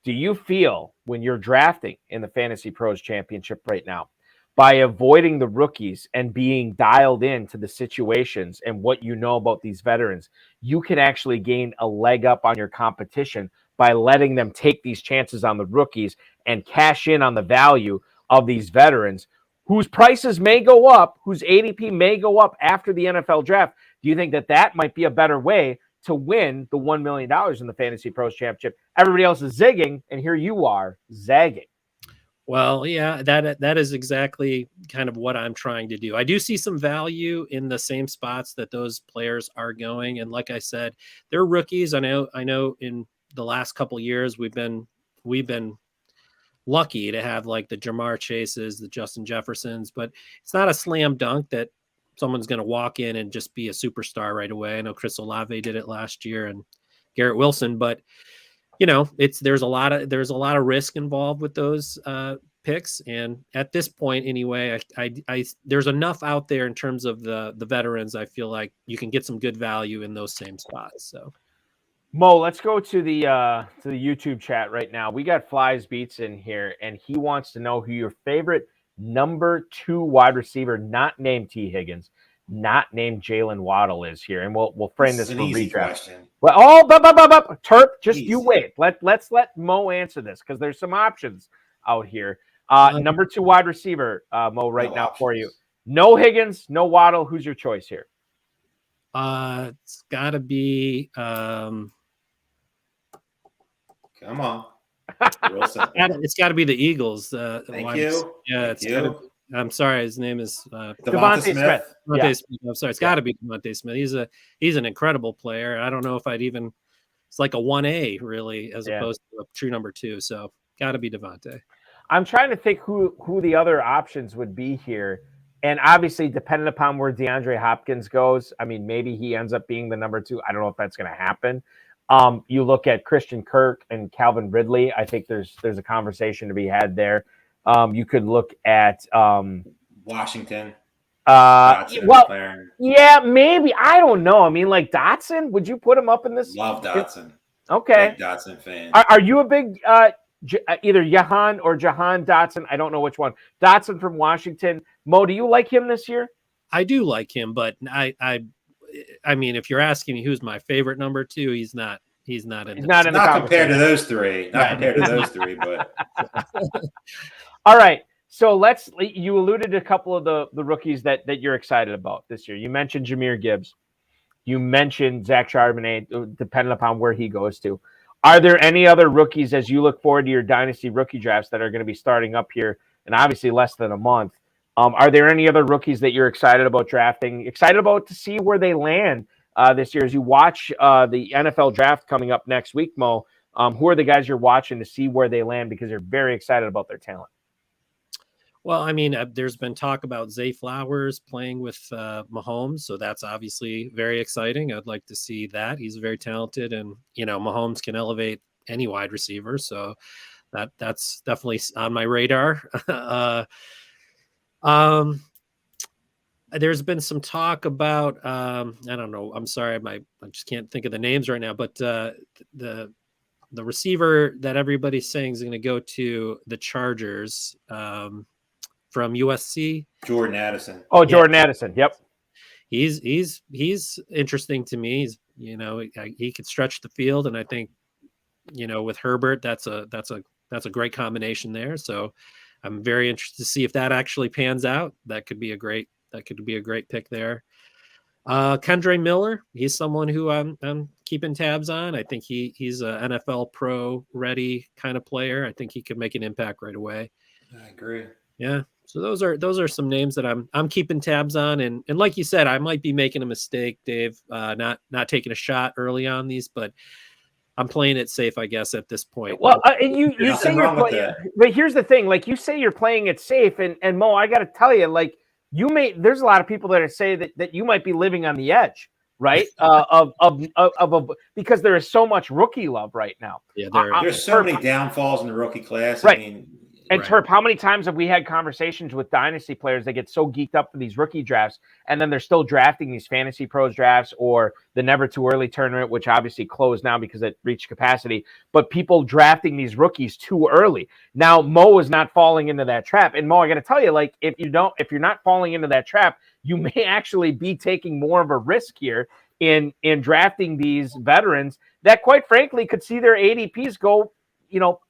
[SPEAKER 1] Do you feel when you're drafting in the Fantasy Pros Championship right now, by avoiding the rookies and being dialed into the situations and what you know about these veterans, you can actually gain a leg up on your competition by letting them take these chances on the rookies and cash in on the value of these veterans whose prices may go up, whose ADP may go up after the NFL draft? Do you think that might be a better way to win the $1 million in the Fantasy Pros Championship? Everybody else is zigging, and here you are zagging.
[SPEAKER 5] Well, yeah, that is exactly kind of what I'm trying to do. I do see some value in the same spots that those players are going. And like I said, they're rookies. I know in the last couple of years, we've been lucky to have like the Jamar Chases, the Justin Jeffersons, but it's not a slam dunk that someone's going to walk in and just be a superstar right away. I know Chris Olave did it last year and Garrett Wilson, but there's a lot of risk involved with those picks. And at this point anyway, I there's enough out there in terms of the veterans. I feel like you can get some good value in those same spots. So
[SPEAKER 1] Mo, let's go to the YouTube chat right now. We got Flies Beats in here, and he wants to know who your favorite number 2 wide receiver, not named T. Higgins, not named Jalen Waddle, is here. And we'll frame this for redraft.
[SPEAKER 4] Question.
[SPEAKER 1] Well, Terp, just easy. You wait. Let's let Mo answer this because there's some options out here. Number 2 wide receiver, Mo, right now for you. No Higgins, no Waddle. Who's your choice here?
[SPEAKER 5] It's got to be.
[SPEAKER 4] Come on.
[SPEAKER 5] It's got to be the Eagles.
[SPEAKER 4] Thank you.
[SPEAKER 5] Yeah, I'm sorry. His name is
[SPEAKER 1] Devontae Smith.
[SPEAKER 5] Smith. I'm sorry. It's got to be Devontae Smith. He's an incredible player. I don't know if I'd even it's like a 1A really, as
[SPEAKER 1] Yeah.
[SPEAKER 5] opposed to a true number 2. So got to be Devontae.
[SPEAKER 1] I'm trying to think who the other options would be here. And obviously, depending upon where DeAndre Hopkins goes, I mean, maybe he ends up being the number 2. I don't know if that's going to happen. You look at Christian Kirk and Calvin Ridley. I think there's a conversation to be had there. You could look at
[SPEAKER 4] Washington.
[SPEAKER 1] Well, yeah, maybe. I don't know. I mean, like Dotson, would you put him up in this?
[SPEAKER 4] Love Dotson.
[SPEAKER 1] Okay.
[SPEAKER 4] Big Dotson fan.
[SPEAKER 1] Are you a big either Jahan or Jahan Dotson? I don't know which one. Dotson from Washington. Mo, do you like him this year?
[SPEAKER 5] I do like him, but I mean, if you're asking me who's my favorite number 2, he's not
[SPEAKER 4] compared to those three. Not compared to those three, but
[SPEAKER 1] all right. So you alluded to a couple of the rookies that you're excited about this year. You mentioned Jahmyr Gibbs. You mentioned Zach Charbonnet, depending upon where he goes to. Are there any other rookies as you look forward to your dynasty rookie drafts that are going to be starting up here in obviously less than a month? Are there any other rookies that you're excited about drafting, excited about to see where they land this year as you watch the NFL draft coming up next week, Mo? Who are the guys you're watching to see where they land because you're very excited about their talent?
[SPEAKER 5] Well, I mean, there's been talk about Zay Flowers playing with Mahomes, so that's obviously very exciting. I'd like to see that. He's very talented, and Mahomes can elevate any wide receiver, so that's definitely on my radar. There's been some talk about I don't know. I'm sorry, I just can't think of the names right now, but the receiver that everybody's saying is going to go to the Chargers. From USC, Jordan
[SPEAKER 4] Addison.
[SPEAKER 1] Oh, Jordan Addison. Yep.
[SPEAKER 5] He's interesting to me. He's, he could stretch the field, and I think, with Herbert, that's a great combination there. So I'm very interested to see if that actually pans out. That could be a great pick there. Kendre Miller, he's someone who I'm keeping tabs on. I think he's an NFL pro ready kind of player. I think he could make an impact right away.
[SPEAKER 4] I agree.
[SPEAKER 5] Yeah. So those are some names that I'm keeping tabs on, and like you said, I might be making a mistake, Dave, not taking a shot early on these, but I'm playing it safe, I guess, at this point.
[SPEAKER 1] Well, you say you're playing, but here's the thing: like you say you're playing it safe, and Mo, I got to tell you, like there's a lot of people that say that you might be living on the edge, right? Because there is so much rookie love right now.
[SPEAKER 5] Yeah,
[SPEAKER 4] there's so many downfalls in the rookie class.
[SPEAKER 1] Right.
[SPEAKER 4] I mean.
[SPEAKER 1] And Terp, how many times have we had conversations with dynasty players that get so geeked up for these rookie drafts, and then they're still drafting these fantasy pros drafts or the never too early tournament, which obviously closed now because it reached capacity, but people drafting these rookies too early. Now, Mo is not falling into that trap. And Mo, I got to tell you, like, if you're not falling into that trap, you may actually be taking more of a risk here in drafting these veterans that, quite frankly, could see their ADPs go,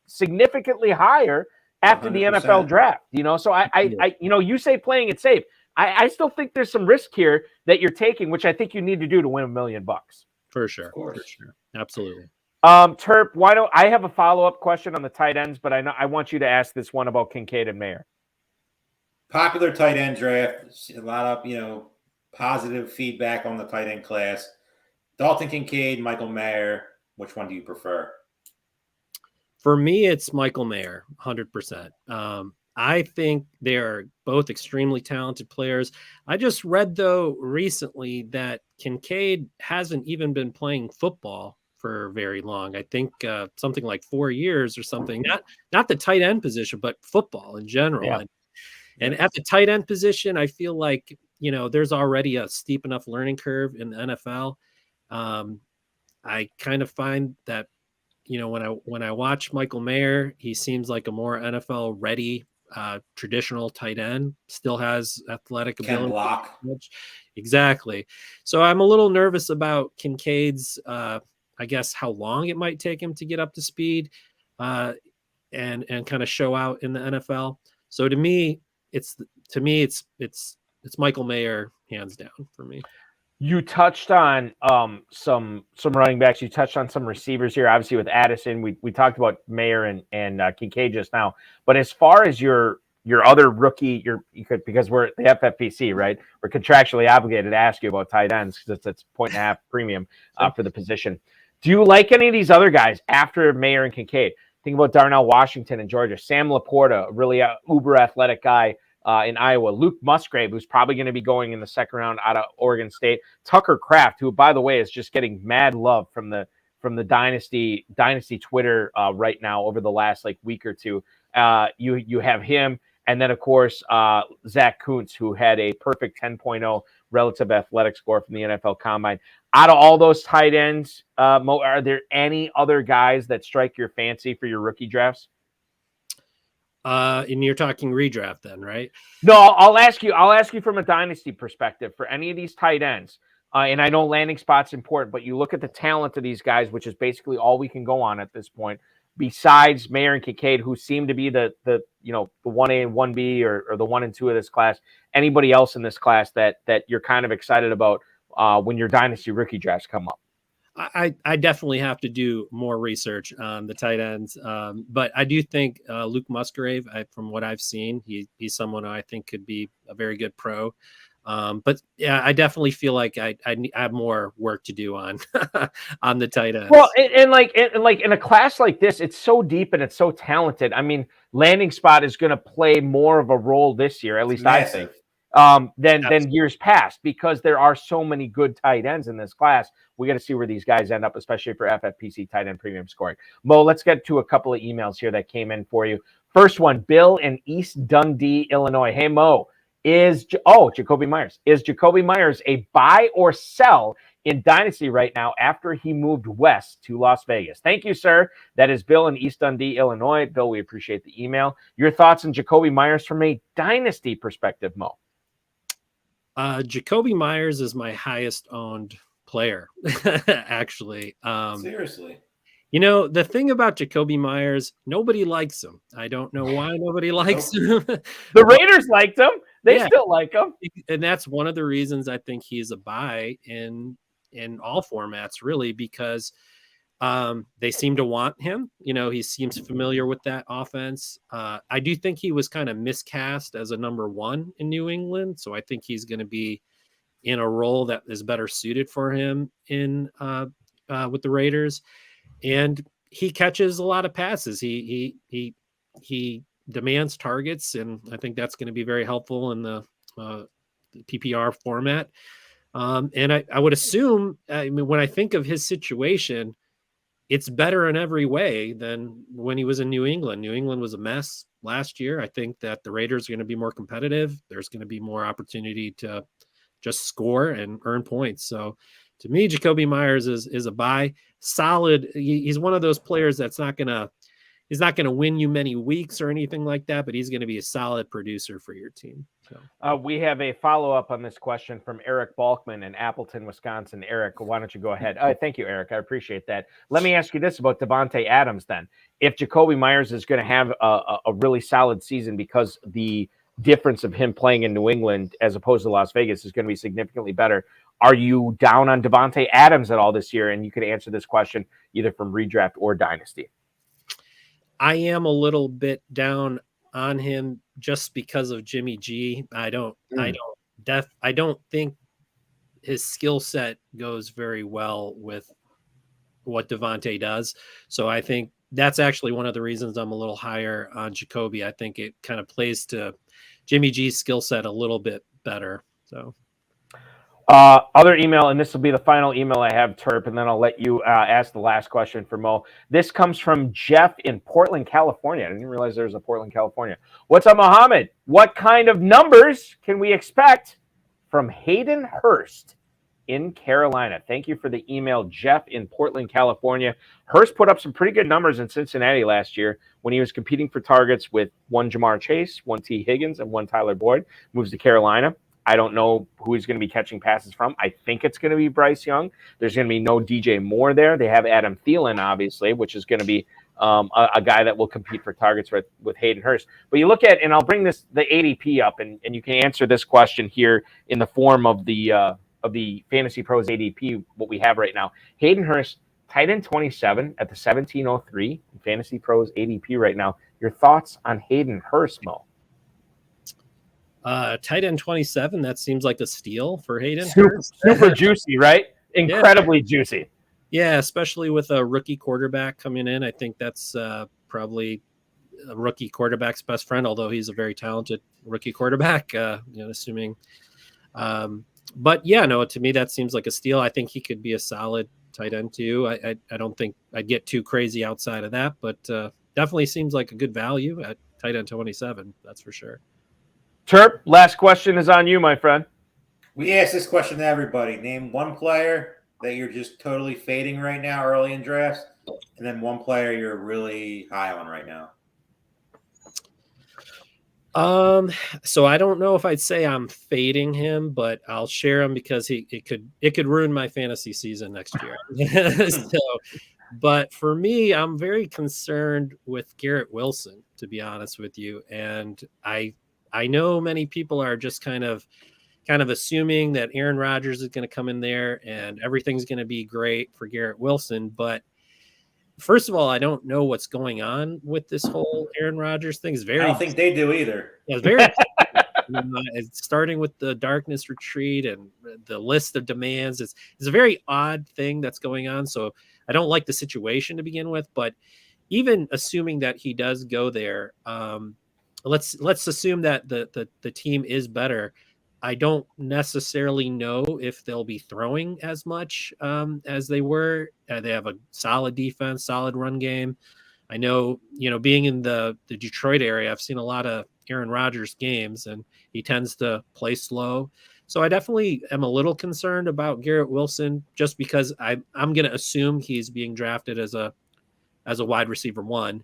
[SPEAKER 1] significantly higher after 100%. The NFL draft, so I you say playing it safe. I still think there's some risk here that you're taking, which I think you need to do to win $1 million.
[SPEAKER 5] For sure. Absolutely.
[SPEAKER 1] Terp, why don't I have a follow-up question on the tight ends, but I want you to ask this one about Kincaid and Mayer.
[SPEAKER 4] Popular tight end draft, a lot of, positive feedback on the tight end class. Dalton Kincaid, Michael Mayer, which one do you prefer?
[SPEAKER 5] For me, it's Michael Mayer, 100%. I think they are both extremely talented players. I just read, though, recently that Kincaid hasn't even been playing football for very long. I think something like 4 years or something. Not the tight end position, but football in general.
[SPEAKER 1] Yeah.
[SPEAKER 5] And at the tight end position, I feel like, there's already a steep enough learning curve in the NFL. I kind of find that, when I watch Michael Mayer, he seems like a more NFL ready, traditional tight end, still has athletic ability.
[SPEAKER 4] Can block.
[SPEAKER 5] Exactly. So I'm a little nervous about Kincaid's, I guess, how long it might take him to get up to speed and kind of show out in the NFL. So to me, it's Michael Mayer hands down for me.
[SPEAKER 1] You touched on some running backs. You touched on some receivers here. Obviously, with Addison, we talked about Mayer and Kincaid just now. But as far as your other rookie, because we're at the FFPC, right? We're contractually obligated to ask you about tight ends because it's 1.5 premium for the position. Do you like any of these other guys after Mayer and Kincaid? Think about Darnell Washington in Georgia, Sam Laporta, really uber athletic guy in Iowa, Luke Musgrave, who's probably going to be going in the second round out of Oregon State, Tucker Kraft, who, by the way, is just getting mad love from the dynasty Twitter right now over the last week or two. You have him, and then of course Zach Kuntz, who had a perfect 10.0 relative athletic score from the NFL Combine. Out of all those tight ends, Mo, are there any other guys that strike your fancy for your rookie drafts?
[SPEAKER 5] And you're talking redraft then, right?
[SPEAKER 1] No, I'll ask you from a dynasty perspective for any of these tight ends. And I know landing spot's important, but you look at the talent of these guys, which is basically all we can go on at this point. Besides Mayer and Kincaid, who seem to be the 1A and 1B or the 1 and 2 of this class, anybody else in this class that you're kind of excited about when your dynasty rookie drafts come up?
[SPEAKER 5] I definitely have to do more research on the tight ends, but I do think Luke Musgrave, from what I've seen, he's someone who I think could be a very good pro. But yeah, I definitely feel like I have more work to do on on the tight ends.
[SPEAKER 1] Well, and in a class like this, it's so deep and it's so talented. I mean, landing spot is going to play more of a role this year, at least I think, than years past, because there are so many good tight ends in this class. We got to see where these guys end up, especially for FFPC tight end premium scoring. Mo, let's get to a couple of emails here that came in for you. First one, Bill in East Dundee, Illinois. Hey, Mo. Jacoby Myers. Is Jacoby Myers a buy or sell in Dynasty right now after he moved west to Las Vegas? Thank you, sir. That is Bill in East Dundee, Illinois. Bill, we appreciate the email. Your thoughts on Jacoby Myers from a Dynasty perspective, Mo?
[SPEAKER 5] Jacoby Myers is my highest owned player, actually.
[SPEAKER 4] Seriously.
[SPEAKER 5] You know, the thing about Jacoby Myers, nobody likes him. I don't know why nobody likes him.
[SPEAKER 1] The Raiders liked him. They still like him.
[SPEAKER 5] And that's one of the reasons I think he's a buy in all formats, really, because they seem to want him. You know, he seems familiar with that offense. I do think he was kind of miscast as a number one in New England. So I think he's going to be in a role that is better suited for him with the Raiders. And he catches a lot of passes. He demands targets, and I think that's going to be very helpful in the PPR format. And I would assume, I mean, when I think of his situation, it's better in every way than when he was in New England. New England was a mess last year. I think that the Raiders are going to be more competitive. There's going to be more opportunity to just score and earn points. So to me, Jacoby Myers is a buy. Solid. He's one of those players that's not going to win you many weeks or anything like that, but he's going to be a solid producer for your team. So
[SPEAKER 1] we have a follow-up on this question from Eric Balkman in Appleton, Wisconsin. Eric, why don't you go ahead? Thank you, Eric. I appreciate that. Let me ask you this about Davante Adams then. If Jacoby Myers is going to have a really solid season because the difference of him playing in New England as opposed to Las Vegas is going to be significantly better, are you down on Davante Adams at all this year? And you can answer this question either from redraft or dynasty.
[SPEAKER 5] I am a little bit down on him just because of Jimmy G. I don't think his skill set goes very well with what Davante does. So I think that's actually one of the reasons I'm a little higher on Jacoby. I think it kind of plays to Jimmy G's skill set a little bit better. So
[SPEAKER 1] other email, and this will be the final email I have, Terp, and then I'll let you ask the last question for Mo. This comes from Jeff in Portland, California. I didn't realize there was a Portland, California. What's up, Mohamed? What kind of numbers can we expect from Hayden Hurst in Carolina? Thank you for the email, Jeff in Portland, California. Hurst put up some pretty good numbers in Cincinnati last year when he was competing for targets with one Jamar Chase, one T. Higgins, and one Tyler Boyd. Moves to Carolina. I don't know who he's going to be catching passes from. I think it's going to be Bryce Young. There's going to be no DJ Moore there. They have Adam Thielen, obviously, which is going to be a guy that will compete for targets with Hayden Hurst. But you look at, and I'll bring the ADP up, and you can answer this question here in the form of the Fantasy Pros ADP, what we have right now. Hayden Hurst, tight end 27 at the 1703 in Fantasy Pros ADP right now. Your thoughts on Hayden Hurst, Mo?
[SPEAKER 5] Tight end 27, that seems like a steal for Hayden.
[SPEAKER 1] Super juicy, right? Incredibly juicy.
[SPEAKER 5] Yeah, especially with a rookie quarterback coming in. I think that's probably a rookie quarterback's best friend, although he's a very talented rookie quarterback, assuming. But yeah, no, to me, that seems like a steal. I think he could be a solid tight end too. I don't think I'd get too crazy outside of that, but definitely seems like a good value at tight end 27. That's for sure.
[SPEAKER 1] Terp, last question is on you, my friend.
[SPEAKER 4] We ask this question to everybody. Name one player that you're just totally fading right now early in drafts, and then one player you're really high on right now.
[SPEAKER 5] So I don't know if I'd say I'm fading him, but I'll share him because it could ruin my fantasy season next year. But for me, I'm very concerned with Garrett Wilson, to be honest with you. And I know many people are just kind of assuming that Aaron Rodgers is going to come in there and everything's going to be great for Garrett Wilson. But first of all, I don't know what's going on with this whole Aaron Rodgers thing.
[SPEAKER 4] I don't think they do either.
[SPEAKER 5] It's very it's starting with the darkness retreat and the list of demands. It's a very odd thing that's going on. So I don't like the situation to begin with. But even assuming that he does go there, let's assume that the team is better. I don't necessarily know if they'll be throwing as much as they were. They have a solid defense, solid run game. I know, being in the Detroit area, I've seen a lot of Aaron Rodgers games, and he tends to play slow. So I definitely am a little concerned about Garrett Wilson, just because I'm going to assume he's being drafted as a wide receiver 1.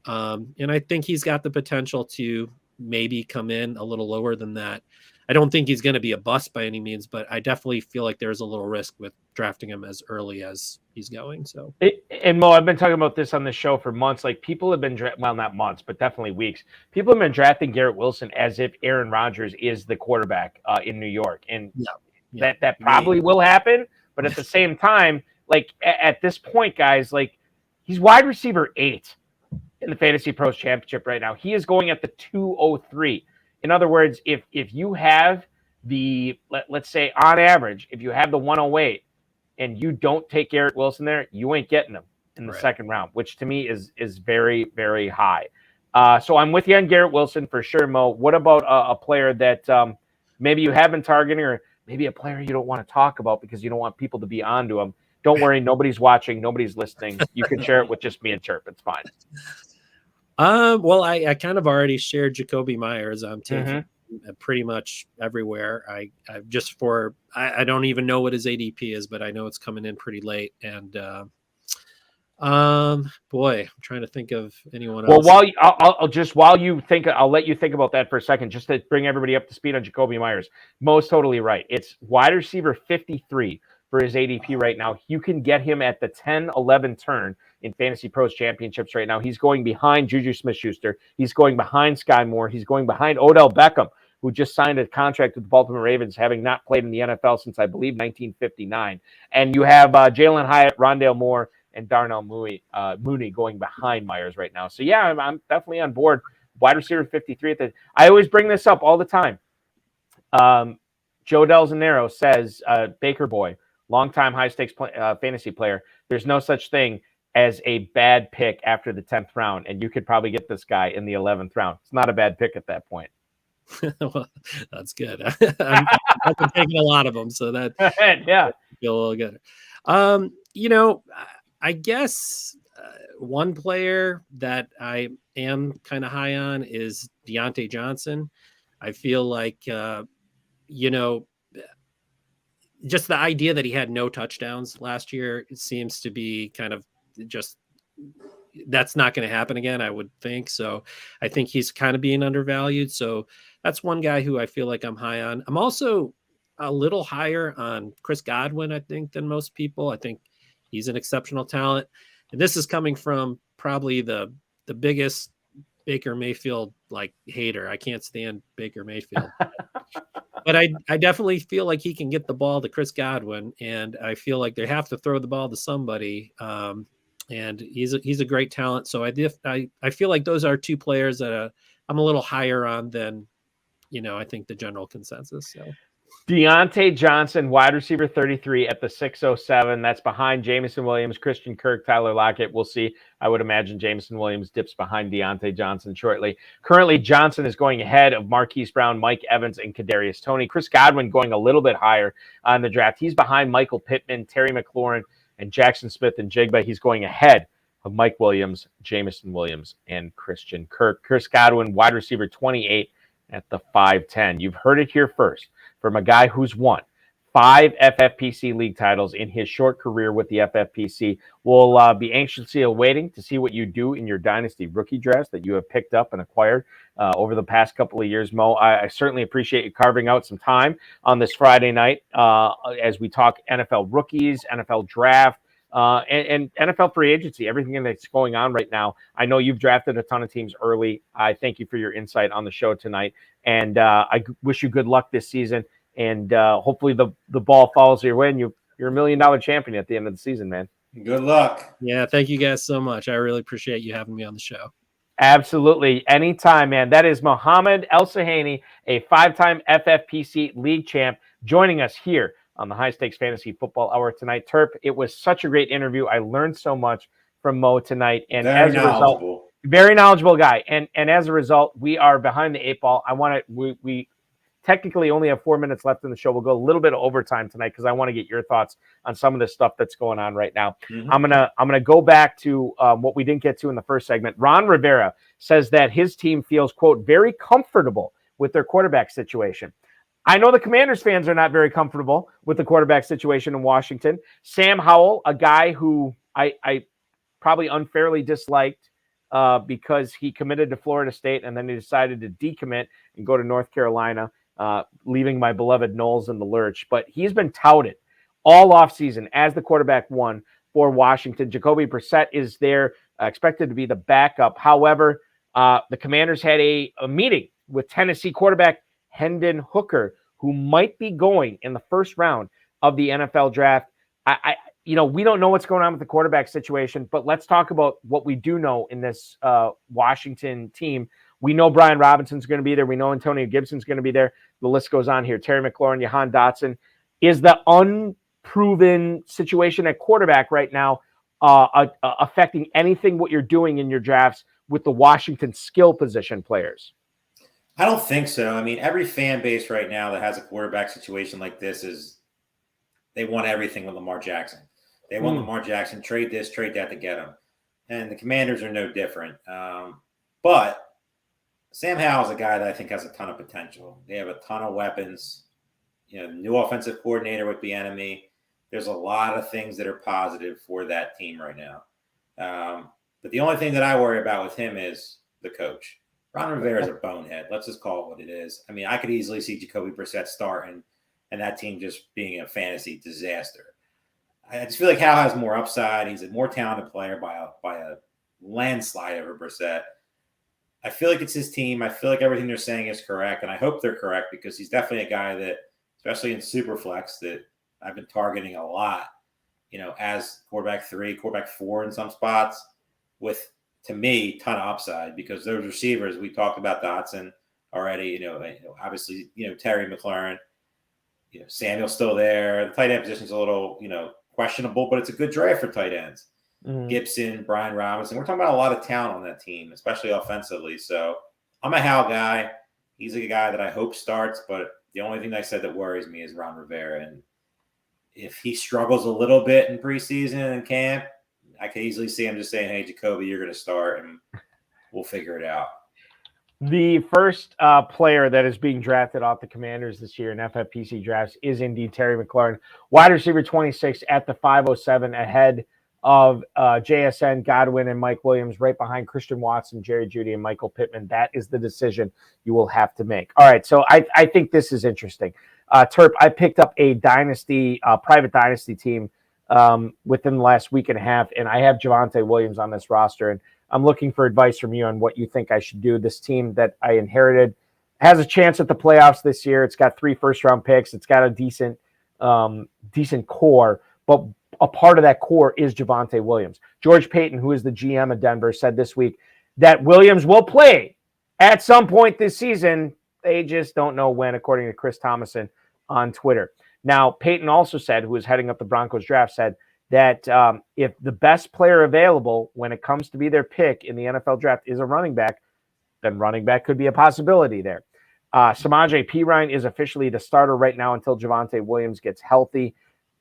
[SPEAKER 5] And I think he's got the potential to maybe come in a little lower than that. I don't think he's going to be a bust by any means, but I definitely feel like there's a little risk with drafting him as early as he's going. So,
[SPEAKER 1] and Mo, I've been talking about this on the show for months. Like, people have been, well, not months, but definitely weeks. People have been drafting Garrett Wilson as if Aaron Rodgers is the quarterback in New York, and that probably will happen. But at the same time, like at this point, guys, like, he's wide receiver 8 in the Fantasy Pros Championship right now. He is going at the 203. In other words, if you have the, let's say on average, if you have the 108 and you don't take Garrett Wilson there, you ain't getting him in the second round, which to me is very, very high. So I'm with you on Garrett Wilson for sure, Mo. What about a player that maybe you have been targeting, or maybe a player you don't want to talk about because you don't want people to be onto him? Don't worry, nobody's watching, nobody's listening. You can share it with just me and Chirp. It's fine.
[SPEAKER 5] Well, I kind of already shared Jacoby Myers. I'm taking pretty much everywhere. I don't even know what his ADP is, but I know it's coming in pretty late. And boy, I'm trying to think of anyone else.
[SPEAKER 1] Well, I'll let you think about that for a second, just to bring everybody up to speed on Jacoby Myers. Mo's totally right. It's wide receiver 53 for his ADP right now. You can get him at the 10-11 turn in Fantasy Pros Championships right now. He's going behind Juju Smith-Schuster. He's going behind Sky Moore. He's going behind Odell Beckham, who just signed a contract with the Baltimore Ravens, having not played in the NFL since, I believe, 1959. And you have Jalen Hyatt, Rondale Moore, and Darnell Mooney going behind Myers right now. So, yeah, I'm definitely on board. Wide receiver 53. I always bring this up all the time. Joe Del Zanero says, Baker Boy, longtime high-stakes fantasy player, there's no such thing as a bad pick after the 10th round, and you could probably get this guy in the 11th round. It's not a bad pick at that point.
[SPEAKER 5] Well, that's good. I've been taking a lot of them, so that
[SPEAKER 1] yeah,
[SPEAKER 5] feel a little good. I guess one player that I am kind of high on is Deontay Johnson. I feel like just the idea that he had no touchdowns last year, it seems to be kind of just, that's not going to happen again, I would think. So I think he's kind of being undervalued. So that's one guy who I feel like I'm high on. I'm also a little higher on Chris Godwin, I think, than most people. I think he's an exceptional talent. And this is coming from probably the biggest Baker Mayfield hater. I can't stand Baker Mayfield. But I definitely feel like he can get the ball to Chris Godwin, and I feel like they have to throw the ball to somebody. And he's a great talent. So I feel like those are two players that I'm a little higher on than, I think the general consensus. So.
[SPEAKER 1] Deontay Johnson, wide receiver 33 at the 607. That's behind Jameson Williams, Christian Kirk, Tyler Lockett. We'll see. I would imagine Jameson Williams dips behind Deontay Johnson shortly. Currently, Johnson is going ahead of Marquise Brown, Mike Evans, and Kadarius Toney. Chris Godwin going a little bit higher on the draft. He's behind Michael Pittman, Terry McLaurin, and Jackson Smith and Jigba. He's going ahead of Mike Williams, Jameson Williams, and Christian Kirk. Chris Godwin, wide receiver 28 at the 5'10". You've heard it here first from a guy who's won 5 FFPC league titles in his short career with the FFPC. We'll be anxiously awaiting to see what you do in your dynasty rookie drafts that you have picked up and acquired over the past couple of years, Mo. I certainly appreciate you carving out some time on this Friday night as we talk NFL rookies, NFL draft, and NFL free agency, everything that's going on right now. I know you've drafted a ton of teams early. I thank you for your insight on the show tonight, and I wish you good luck this season. And hopefully the ball follows your way, and you're $1 million champion at the end of the season, man.
[SPEAKER 4] Good luck.
[SPEAKER 5] Yeah, thank you guys so much. I really appreciate you having me on the show.
[SPEAKER 1] Absolutely. Anytime, man. That is Mohamed Elhussieny, a 5-time FFPC league champ, joining us here on the High Stakes Fantasy Football Hour tonight. Terp, it was such a great interview. I learned so much from Mo tonight. And as a result, very knowledgeable guy. And as a result, we are behind the 8 ball. We technically only have 4 minutes left in the show. We'll go a little bit of overtime tonight because I want to get your thoughts on some of the stuff that's going on right now. Mm-hmm. I'm gonna go back to what we didn't get to in the first segment. Ron Rivera says that his team feels, quote, very comfortable with their quarterback situation. I know the Commanders fans are not very comfortable with the quarterback situation in Washington. Sam Howell, a guy who I probably unfairly disliked because he committed to Florida State and then he decided to decommit and go to North Carolina, leaving my beloved Knowles in the lurch. But he's been touted all offseason as the quarterback one for Washington. Jacoby Brissett is there, expected to be the backup. However, the Commanders had a meeting with Tennessee quarterback Hendon Hooker, who might be going in the first round of the NFL draft. We don't know what's going on with the quarterback situation, but let's talk about what we do know in this Washington team. We know Brian Robinson's going to be there. We know Antonio Gibson's going to be there. The list goes on here. Terry McLaurin, Jahan Dotson. Is the unproven situation at quarterback right now affecting anything what you're doing in your drafts with the Washington skill position players?
[SPEAKER 4] I don't think so. I mean, every fan base right now that has a quarterback situation like this they want everything with Lamar Jackson. They want Lamar Jackson, trade this, trade that to get him. And the Commanders are no different. But Sam Howell is a guy that I think has a ton of potential. They have a ton of weapons. New offensive coordinator with the enemy. There's a lot of things that are positive for that team right now. But the only thing that I worry about with him is the coach. Ron Rivera is a bonehead. Let's just call it what it is. I mean, I could easily see Jacoby Brissett starting and that team just being a fantasy disaster. I just feel like Hal has more upside. He's a more talented player by a landslide over Brissett. I feel like it's his team. I feel like everything they're saying is correct, and I hope they're correct because he's definitely a guy that, especially in Superflex, that I've been targeting a lot, as quarterback 3, quarterback 4 in some spots with, to me, ton of upside because those receivers, we talked about Dotson already, obviously, Terry McLaurin, Samuel's still there. The tight end position is a little, questionable, but it's a good draft for tight ends. Mm-hmm. Gibson, Brian Robinson. We're talking about a lot of talent on that team, especially offensively. So I'm a Hal guy. He's a guy that I hope starts, but the only thing I said that worries me is Ron Rivera. And if he struggles a little bit in preseason and camp, I could easily see him just saying, hey, Jacoby, you're going to start, and we'll figure it out.
[SPEAKER 1] The first player that is being drafted off the Commanders this year in FFPC drafts is indeed Terry McLaurin, wide receiver 26 at the 507, ahead of JSN, Godwin, and Mike Williams, right behind Christian Watson, Jerry Jeudy, and Michael Pittman. That is the decision you will have to make. All right, so I think this is interesting. Terp, I picked up a private dynasty team within the last week and a half, and I have Javonte Williams on this roster, and I'm looking for advice from you on what you think I should do. This team that I inherited has a chance at the playoffs this year. It's got 3 first-round picks. It's got a decent core, but a part of that core is Javonte Williams. George Payton, who is the GM of Denver, said this week that Williams will play at some point this season. They just don't know when, according to Chris Thomason on Twitter. Now, Peyton also said, who is heading up the Broncos draft, said that if the best player available when it comes to be their pick in the NFL draft is a running back, then running back could be a possibility there. Samaje Perine is officially the starter right now until Javonte Williams gets healthy.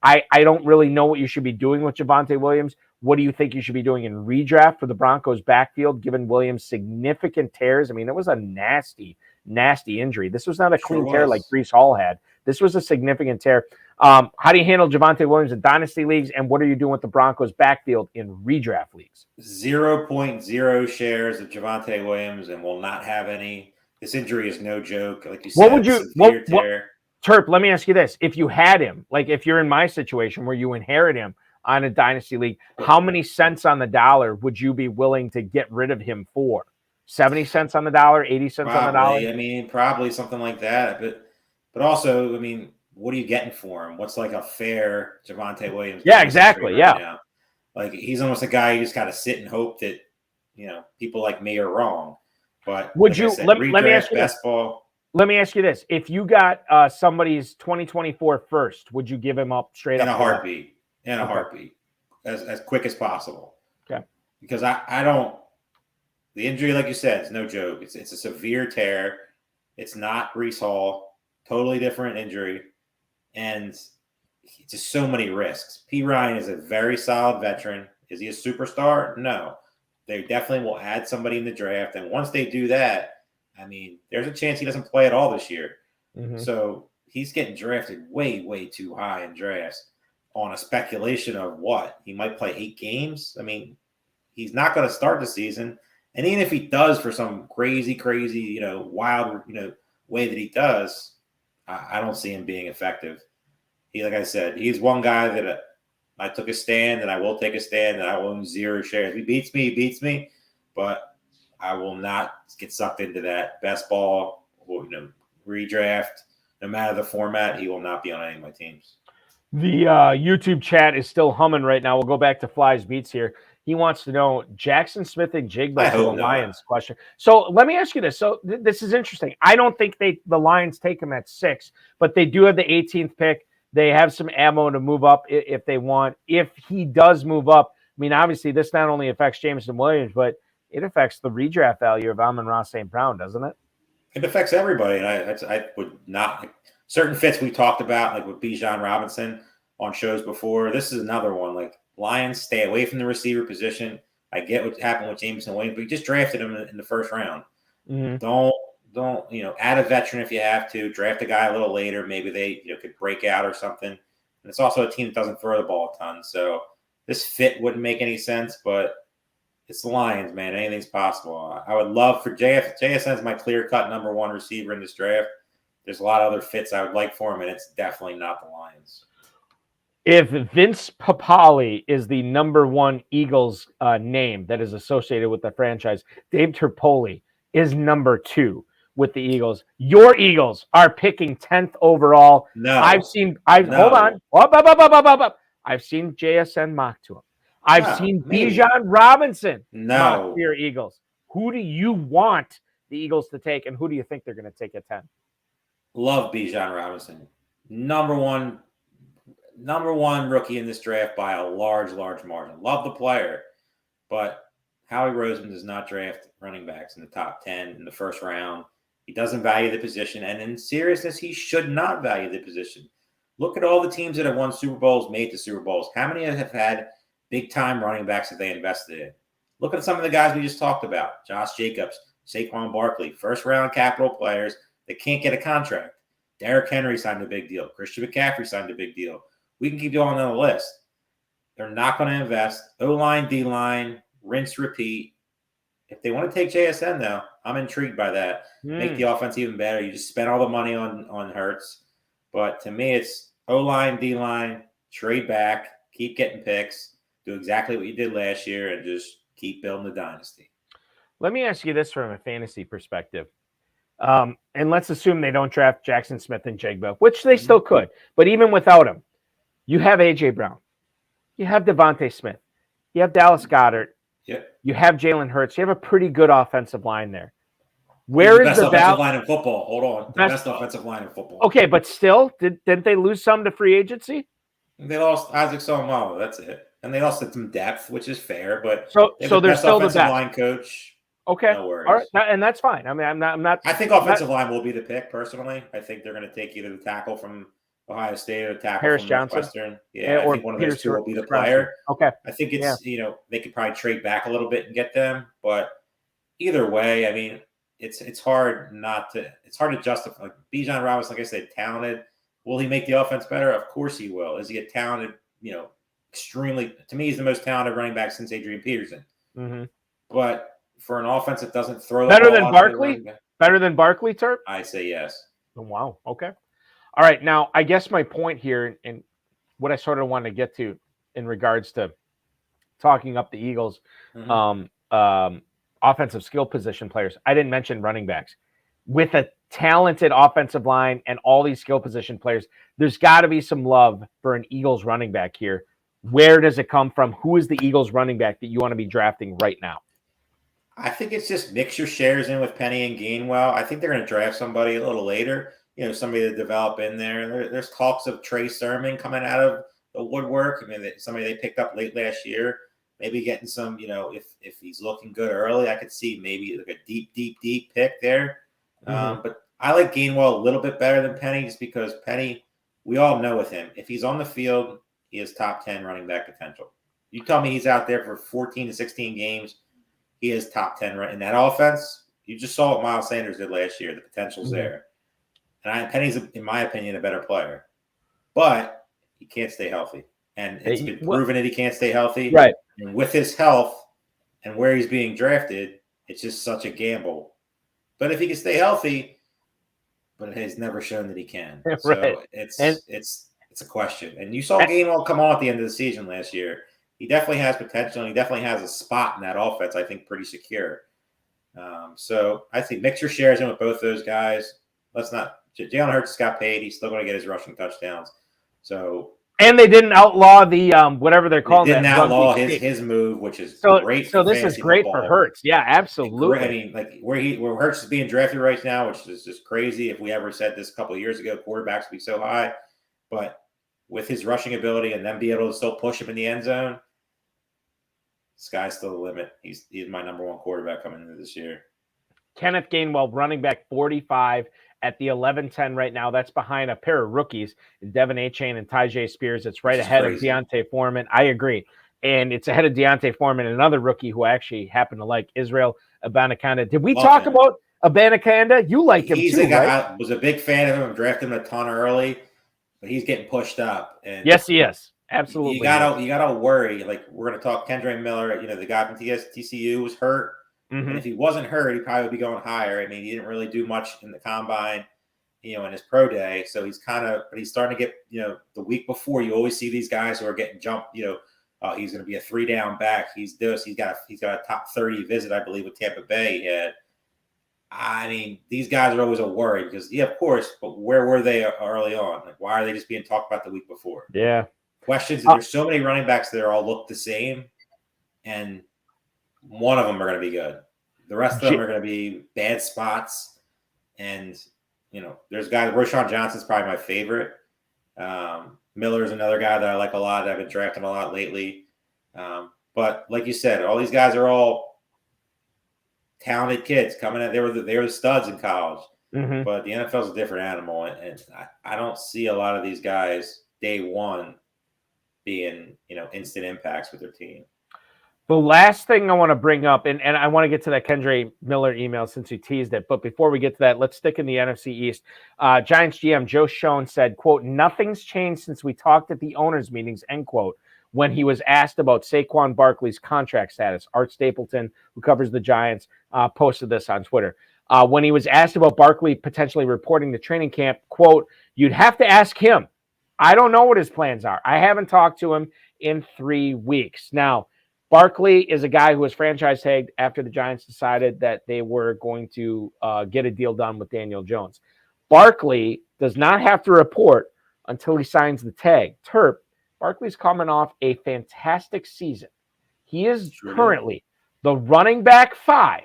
[SPEAKER 1] I don't really know what you should be doing with Javonte Williams. What do you think you should be doing in redraft for the Broncos backfield, given Williams' significant tears? I mean, it was a nasty injury. This was not a clean tear like Breece Hall had. This was a significant tear. How do you handle Javonte Williams in dynasty leagues, and what are you doing with the Broncos backfield in redraft leagues?
[SPEAKER 4] 0.0 shares of Javonte Williams and will not have any. This injury is no joke. Like you said,
[SPEAKER 1] what would you
[SPEAKER 4] tear.
[SPEAKER 1] Terp, let me ask you this. If you had him, like if you're in my situation where you inherit him on a dynasty league, how many cents on the dollar would you be willing to get rid of him for? 70 cents on the dollar, 80 cents on the dollar?
[SPEAKER 4] I mean, probably something like that. But also, I mean, what are you getting for him? What's like a fair Javonte Williams?
[SPEAKER 1] Yeah, exactly.
[SPEAKER 4] Right now? Like he's almost a guy you just got to sit and hope that, people like me are wrong. But
[SPEAKER 1] would you let me ask you
[SPEAKER 4] best ball?
[SPEAKER 1] Let me ask you this. If you got somebody's 2024 first, would you give him up straight up?
[SPEAKER 4] In a heartbeat, as quick as possible.
[SPEAKER 1] Okay.
[SPEAKER 4] Because I don't, the injury, like you said, it's no joke. It's a severe tear. It's not Breece Hall, totally different injury. And just so many risks. Perine is a very solid veteran. Is he a superstar? No. They definitely will add somebody in the draft. And once they do that, I mean, there's a chance he doesn't play at all this year. Mm-hmm. So he's getting drafted way, way too high in drafts on a speculation of what? He might play 8 games. I mean, he's not going to start the season. And even if he does for some crazy, wild, way that he does, I don't see him being effective. Like I said, he's one guy that I took a stand and I will take a stand and I will own 0 shares. He beats me, but I will not get sucked into that best ball or, redraft. No matter the format, he will not be on any of my teams.
[SPEAKER 1] The YouTube chat is still humming right now. We'll go back to Fly's Beats here. He wants to know Jackson Smith and Jigba to the Lions question. So let me ask you this. So this is interesting. I don't think the Lions take him at 6, but they do have the 18th pick. They have some ammo to move up if they want. If he does move up, I mean, obviously this not only affects Jameson Williams, but it affects the redraft value of Amon-Ra St. Brown, doesn't it?
[SPEAKER 4] It affects everybody. And I would not – certain fits we talked about, like with Bijan Robinson on shows before. This is another one. Like Lions, stay away from the receiver position. I get what happened with Jameson Williams, but you just drafted him in the first round. Mm-hmm. Don't add a veteran if you have to. Draft a guy a little later. Maybe they could break out or something. And it's also a team that doesn't throw the ball a ton. So this fit wouldn't make any sense, but it's the Lions, man. Anything's possible. I would love for JSN is my clear-cut number 1 receiver in this draft. There's a lot of other fits I would like for him, and it's definitely not the Lions.
[SPEAKER 1] If Vince Papale is the number 1 Eagles name that is associated with the franchise, Dave Tripoli is number 2 with the Eagles. Your Eagles are picking 10th overall.
[SPEAKER 4] No.
[SPEAKER 1] Hold on. I've seen JSN mock to him. I've seen Bijan Robinson mock to your Eagles. Who do you want the Eagles to take, and who do you think they're going to take at 10?
[SPEAKER 4] Love Bijan Robinson. Number one rookie in this draft by a large margin. Love the player, but Howie Roseman does not draft running backs in the top 10 in the first round. He doesn't value the position, and in seriousness, he should not value the position. Look at all the teams that have won Super Bowls, made to Super Bowls. How many have had big-time running backs that they invested in? Look at some of the guys we just talked about. Josh Jacobs, Saquon Barkley, first-round capital players that can't get a contract. Derrick Henry signed a big deal. Christian McCaffrey signed a big deal. We can keep going on the list. They're not going to invest. O-line, D-line, rinse, repeat. If they want to take JSN, though, I'm intrigued by that. Make the offense even better. You just spent all the money on Hurts. But to me, it's O-line, D-line, trade back, keep getting picks, do exactly what you did last year, and just keep building the dynasty.
[SPEAKER 1] Let me ask you this from a fantasy perspective. And let's assume they don't draft Jackson Smith and Jigba, which they still could. But even without him, you have A.J. Brown. You have Devontae Smith. You have Dallas Goedert.
[SPEAKER 4] Yep.
[SPEAKER 1] You have Jalen Hurts. You have a pretty good offensive line there. Where
[SPEAKER 4] He's
[SPEAKER 1] is
[SPEAKER 4] the
[SPEAKER 1] the
[SPEAKER 4] best offensive
[SPEAKER 1] value?
[SPEAKER 4] line in football. Hold on. The
[SPEAKER 1] Best-
[SPEAKER 4] best offensive line in football.
[SPEAKER 1] Okay, but still, didn't they lose some to free agency?
[SPEAKER 4] They lost Isaac Salmalo. That's it. And they lost some depth, which is fair, but
[SPEAKER 1] So
[SPEAKER 4] they have the
[SPEAKER 1] they're
[SPEAKER 4] best
[SPEAKER 1] still the
[SPEAKER 4] offensive
[SPEAKER 1] best.
[SPEAKER 4] line coach.
[SPEAKER 1] Okay,
[SPEAKER 4] No worries.
[SPEAKER 1] all right, and that's fine. I mean, I'm not.
[SPEAKER 4] I think offensive line will be the pick, personally. I think they're going to take either the tackle from Ohio State or the tackle
[SPEAKER 1] Harris
[SPEAKER 4] from
[SPEAKER 1] Johnson.
[SPEAKER 4] Northwestern. Yeah, I
[SPEAKER 1] or
[SPEAKER 4] think one of
[SPEAKER 1] Peter
[SPEAKER 4] those two will be the
[SPEAKER 1] Skoronski.
[SPEAKER 4] player.
[SPEAKER 1] Okay,
[SPEAKER 4] I think it's, they could probably trade back a little bit and get them, but either way, I mean, it's hard to justify. Like Bijan Robinson, like I said, talented. Will he make the offense better? Of course he will. Is he a talented, extremely, to me, he's the most talented running back since Adrian Peterson.
[SPEAKER 1] mm-hmm.
[SPEAKER 4] But for an offense that doesn't throw the
[SPEAKER 1] Better
[SPEAKER 4] ball
[SPEAKER 1] than
[SPEAKER 4] out
[SPEAKER 1] Barkley? Better than Barkley, Terp?
[SPEAKER 4] I say yes.
[SPEAKER 1] Oh, wow. Okay. All right. Now, I guess my point here and what I sort of want to get to in regards to talking up the Eagles, offensive skill position players. I didn't mention running backs. With a talented offensive line and all these skill position players, there's got to be some love for an Eagles running back here. Where does it come from? Who is the Eagles running back that you want to be drafting right now?
[SPEAKER 4] I think it's just mix your shares in with Penny and Gainwell. I think they're going to draft somebody a little later, somebody to develop in there. There's talks of Trey Sermon coming out of the woodwork. I mean, somebody they picked up late last year, maybe getting some, if he's looking good early, I could see maybe like a deep pick there. But I like Gainwell a little bit better than Penny just because Penny, we all know with him, if he's on the field, he has top 10 running back potential. You tell me he's out there for 14 to 16 games, he is top 10 in that offense. You just saw what Miles Sanders did last year. The potential's there. And Penny's, in my opinion, a better player. But he can't stay healthy. And it's been proven that he can't stay healthy.
[SPEAKER 1] Right.
[SPEAKER 4] And with his health and where he's being drafted, it's just such a gamble. But if he can stay healthy, but he's never shown that he can.
[SPEAKER 1] Right.
[SPEAKER 4] So it's a question. And you saw Gainwell come on at the end of the season last year. He definitely has potential, and he definitely has a spot in that offense, I think, pretty secure. So I think mix your shares in with both those guys. Let's not – Jalen Hurts got paid. He's still going to get his rushing touchdowns. So –
[SPEAKER 1] And they didn't outlaw the whatever they're calling
[SPEAKER 4] that. They didn't outlaw
[SPEAKER 1] his
[SPEAKER 4] move, which is great.
[SPEAKER 1] So this is great
[SPEAKER 4] football.
[SPEAKER 1] for Hurts. Yeah, absolutely.
[SPEAKER 4] I mean, like where Hurts is being drafted right now, which is just crazy. If we ever said this a couple of years ago, quarterbacks would be so high, but with his rushing ability and then be able to still push him in the end zone, sky's still the limit. He's my number one quarterback coming into this year.
[SPEAKER 1] Kenneth Gainwell, running back 45 at the 11-10 right now. That's behind a pair of rookies, Devin Achane and Tyjae Spears. It's right ahead of Deontay Foreman. I agree. And it's ahead of Deontay Foreman and another rookie who I actually happen to like, Israel Abanikanda. Did we talk about Abanikanda? You liked him too, right?
[SPEAKER 4] I was a big fan of him. Drafted him a ton early, but he's getting pushed up. And
[SPEAKER 1] yes, he is. Absolutely.
[SPEAKER 4] You gotta worry. Like we're gonna talk Kendre Miller, the guy from TCU was hurt. And if he wasn't hurt, he probably would be going higher. I mean, he didn't really do much in the combine, in his pro day. So he's but he's starting to get, the week before you always see these guys who are getting jumped, he's going to be a 3-down back. He's got a top 30 visit, I believe, with Tampa Bay. He had. I mean, these guys are always a worry because, of course, but where were they early on? Like, why are they just being talked about the week before?
[SPEAKER 1] Yeah.
[SPEAKER 4] Questions. There's so many running backs that all look the same, and one of them are going to be good. The rest of them are going to be bad spots. And, there's guys, Roschon Johnson's probably my favorite. Miller's another guy that I like a lot. I've been drafting a lot lately. But like you said, all these guys are all talented kids coming in. They were the studs in college. But the NFL is a different animal. And I don't see a lot of these guys day one being, instant impacts with their team.
[SPEAKER 1] The last thing I want to bring up, and I want to get to that Kendre Miller email since you teased it, but before we get to that, let's stick in the NFC East. Giants GM Joe Schoen said, quote, "Nothing's changed since we talked at the owners' meetings," end quote, when he was asked about Saquon Barkley's contract status. Art Stapleton, who covers the Giants, posted this on Twitter. When he was asked about Barkley potentially reporting to training camp, quote, "You'd have to ask him. I don't know what his plans are. I haven't talked to him in 3 weeks." Now, Barkley is a guy who was franchise tagged after the Giants decided that they were going to get a deal done with Daniel Jones. Barkley does not have to report until he signs the tag. Terp, Barkley's coming off a fantastic season. He is currently the running back 5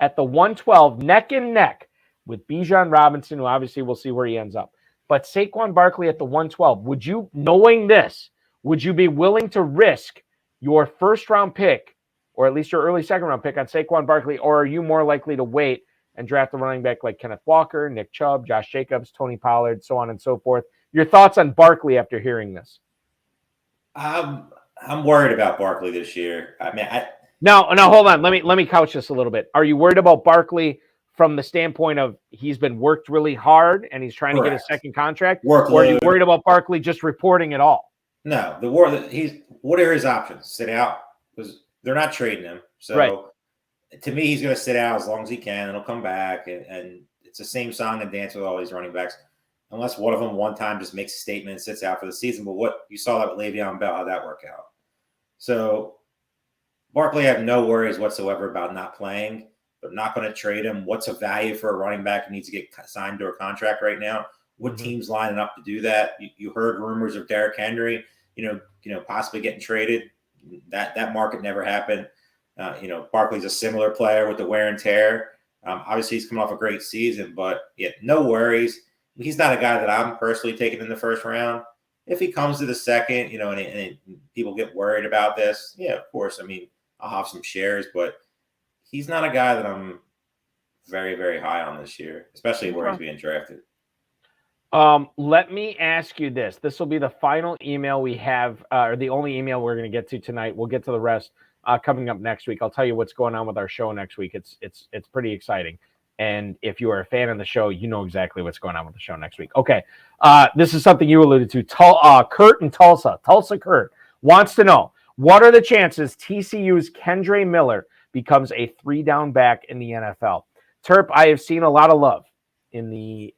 [SPEAKER 1] at the 112, neck and neck with Bijan Robinson, who obviously we'll see where he ends up. But Saquon Barkley at the 112, would you, knowing this, would you be willing to risk your first-round pick, or at least your early second-round pick on Saquon Barkley, or are you more likely to wait and draft a running back like Kenneth Walker, Nick Chubb, Josh Jacobs, Tony Pollard, so on and so forth? Your thoughts on Barkley after hearing this?
[SPEAKER 4] I'm worried about Barkley this year. I mean,
[SPEAKER 1] Now, hold on. Let me couch this a little bit. Are you worried about Barkley from the standpoint of he's been worked really hard and he's trying to get a second contract?
[SPEAKER 4] Workload.
[SPEAKER 1] Or are you worried about Barkley just reporting it all?
[SPEAKER 4] No, what are his options? Sit out, because they're not trading him. So to me, he's going to sit out as long as he can, and he'll come back. And it's the same song and dance with all these running backs, unless one of them one time just makes a statement and sits out for the season. But what you saw that with Le'Veon Bell, how that worked out. So Barkley, I have no worries whatsoever about not playing. They're not going to trade him. What's a value for a running back who needs to get signed to a contract right now? What team's lining up to do that? You heard rumors of Derrick Henry, possibly getting traded. That market never happened. Barkley's a similar player with the wear and tear. Obviously, he's coming off a great season, but no worries. He's not a guy that I'm personally taking in the first round. If he comes to the second, and people get worried about this, of course. I mean, I'll have some shares, but he's not a guy that I'm very, very high on this year, especially where he's being drafted.
[SPEAKER 1] Let me ask you this. This will be the final email we have, or the only email we're going to get to tonight. We'll get to the rest coming up next week. I'll tell you what's going on with our show next week. It's pretty exciting. And if you are a fan of the show, you know exactly what's going on with the show next week. Okay. This is something you alluded to. Kurt in Tulsa Kurt wants to know, what are the chances TCU's Kendre Miller becomes a 3-down back in the NFL? Terp, I have seen a lot of love in the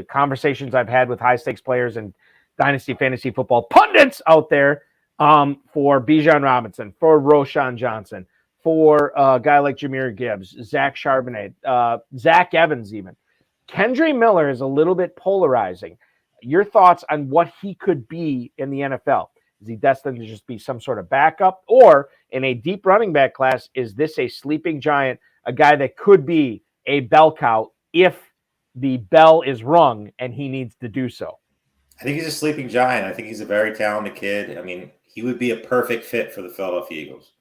[SPEAKER 1] conversations I've had with high stakes players and dynasty fantasy football pundits out there for Bijan Robinson, for Roschon Johnson, for a guy like Jahmyr Gibbs, Zach Charbonnet, Zach Evans even. Kendre Miller is a little bit polarizing. Your thoughts on what he could be in the NFL? Is he destined to just be some sort of backup? Or in a deep running back class, is this a sleeping giant, a guy that could be a bell cow if the bell is rung and he needs to do so?
[SPEAKER 4] I think he's a sleeping giant. I think he's a very talented kid. I mean, he would be a perfect fit for the Philadelphia Eagles.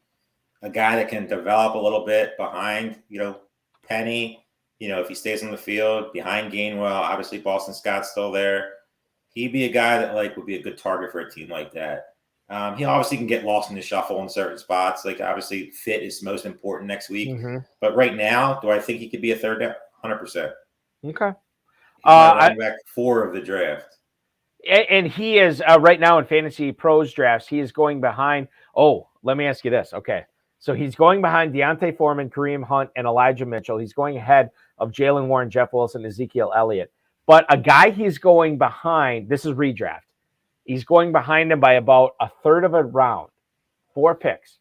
[SPEAKER 4] A guy that can develop a little bit behind, Penny, if he stays on the field, behind Gainwell. Obviously, Boston Scott's still there. He'd be a guy that would be a good target for a team like that. He obviously can get lost in the shuffle in certain spots. Obviously, fit is most important next week. Mm-hmm. But right now, do I think he could be a third down? 100%.
[SPEAKER 1] Okay.
[SPEAKER 4] Running back 4 of the draft.
[SPEAKER 1] And he is right now in Fantasy Pros drafts, he is going behind. Oh, let me ask you this. Okay. So he's going behind Deontay Foreman, Kareem Hunt, and Elijah Mitchell. He's going ahead of Jalen Warren, Jeff Wilson, Ezekiel Elliott. But a guy he's going behind, this is redraft. He's going behind him by about a third of a round, 4 picks.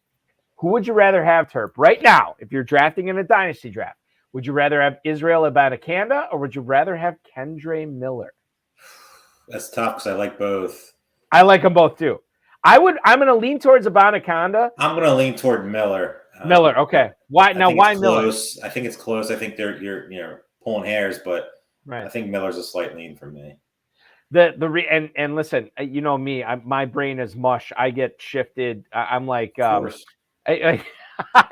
[SPEAKER 1] Who would you rather have, Terp, right now, if you're drafting in a dynasty draft? Would you rather have Israel Abanikanda or would you rather have Kendre Miller?
[SPEAKER 4] That's tough because I like both.
[SPEAKER 1] I like them both too. I'm going to lean towards Abanikanda.
[SPEAKER 4] I'm going to lean toward Miller.
[SPEAKER 1] Miller, okay. Why now? Why Miller?
[SPEAKER 4] I think it's close. I think you're pulling hairs, but right. I think Miller's a slight lean for me.
[SPEAKER 1] And listen, you know me, my brain is mush. I get shifted. I'm like, I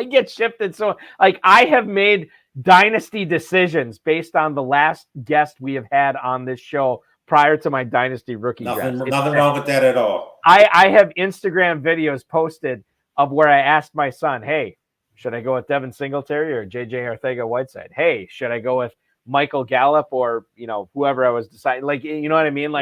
[SPEAKER 1] get shifted. So I have made dynasty decisions based on the last guest we have had on this show prior to my dynasty rookie draft.
[SPEAKER 4] Nothing wrong with that at all.
[SPEAKER 1] I have Instagram videos posted of where I asked my son, hey, should I go with Devin Singletary or JJ Arcega-Whiteside? Hey, should I go with Michael Gallup or, whoever I was deciding? You know what I mean?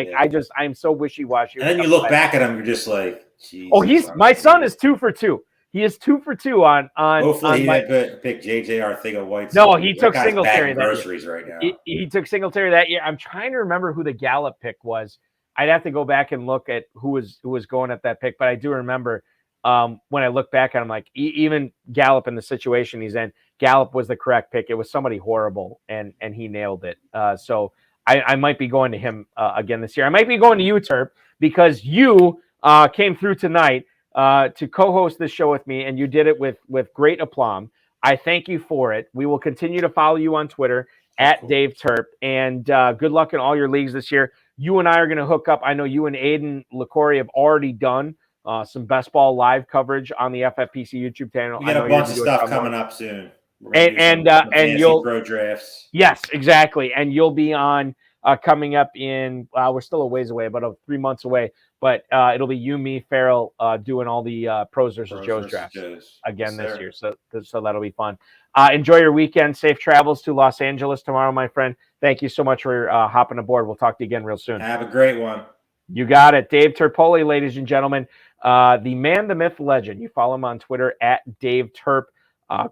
[SPEAKER 1] I'm so wishy-washy.
[SPEAKER 4] And then you look back at him, you're just like, geez.
[SPEAKER 1] Oh, my son is 2 for 2. He is 2 for 2 on.
[SPEAKER 4] Hopefully, he didn't pick JJ Arcega-Whiteside.
[SPEAKER 1] No, he took Singletary that
[SPEAKER 4] year. Right now.
[SPEAKER 1] He took Singletary that year. I'm trying to remember who the Gallup pick was. I'd have to go back and look at who was going at that pick, but I do remember when I look back at him, even Gallup in the situation he's in, Gallup was the correct pick. It was somebody horrible, and he nailed it. So I might be going to him again this year. I might be going to you, Terp, because you came through tonight to co-host this show with me, and you did it with great aplomb. I thank you for it. We will continue to follow you on Twitter at Dave Turp, and good luck in all your leagues this year. You and I are going to hook up. I know you and Aiden LaCory have already done some best ball live coverage on the FFPC YouTube channel.
[SPEAKER 4] We got a bunch of stuff coming up soon.
[SPEAKER 1] And you'll
[SPEAKER 4] pro drafts.
[SPEAKER 1] Yes, exactly. And you'll be on coming up in we're still a ways away, about 3 months away. But it'll be you, me, Farrell doing all the pros versus Joe's drafts again this year. So that'll be fun. Enjoy your weekend. Safe travels to Los Angeles tomorrow, my friend. Thank you so much for hopping aboard. We'll talk to you again real soon.
[SPEAKER 4] Have a great one.
[SPEAKER 1] You got it. Dave Turpoli, ladies and gentlemen. The man, the myth, legend. You follow him on Twitter at Dave Turp.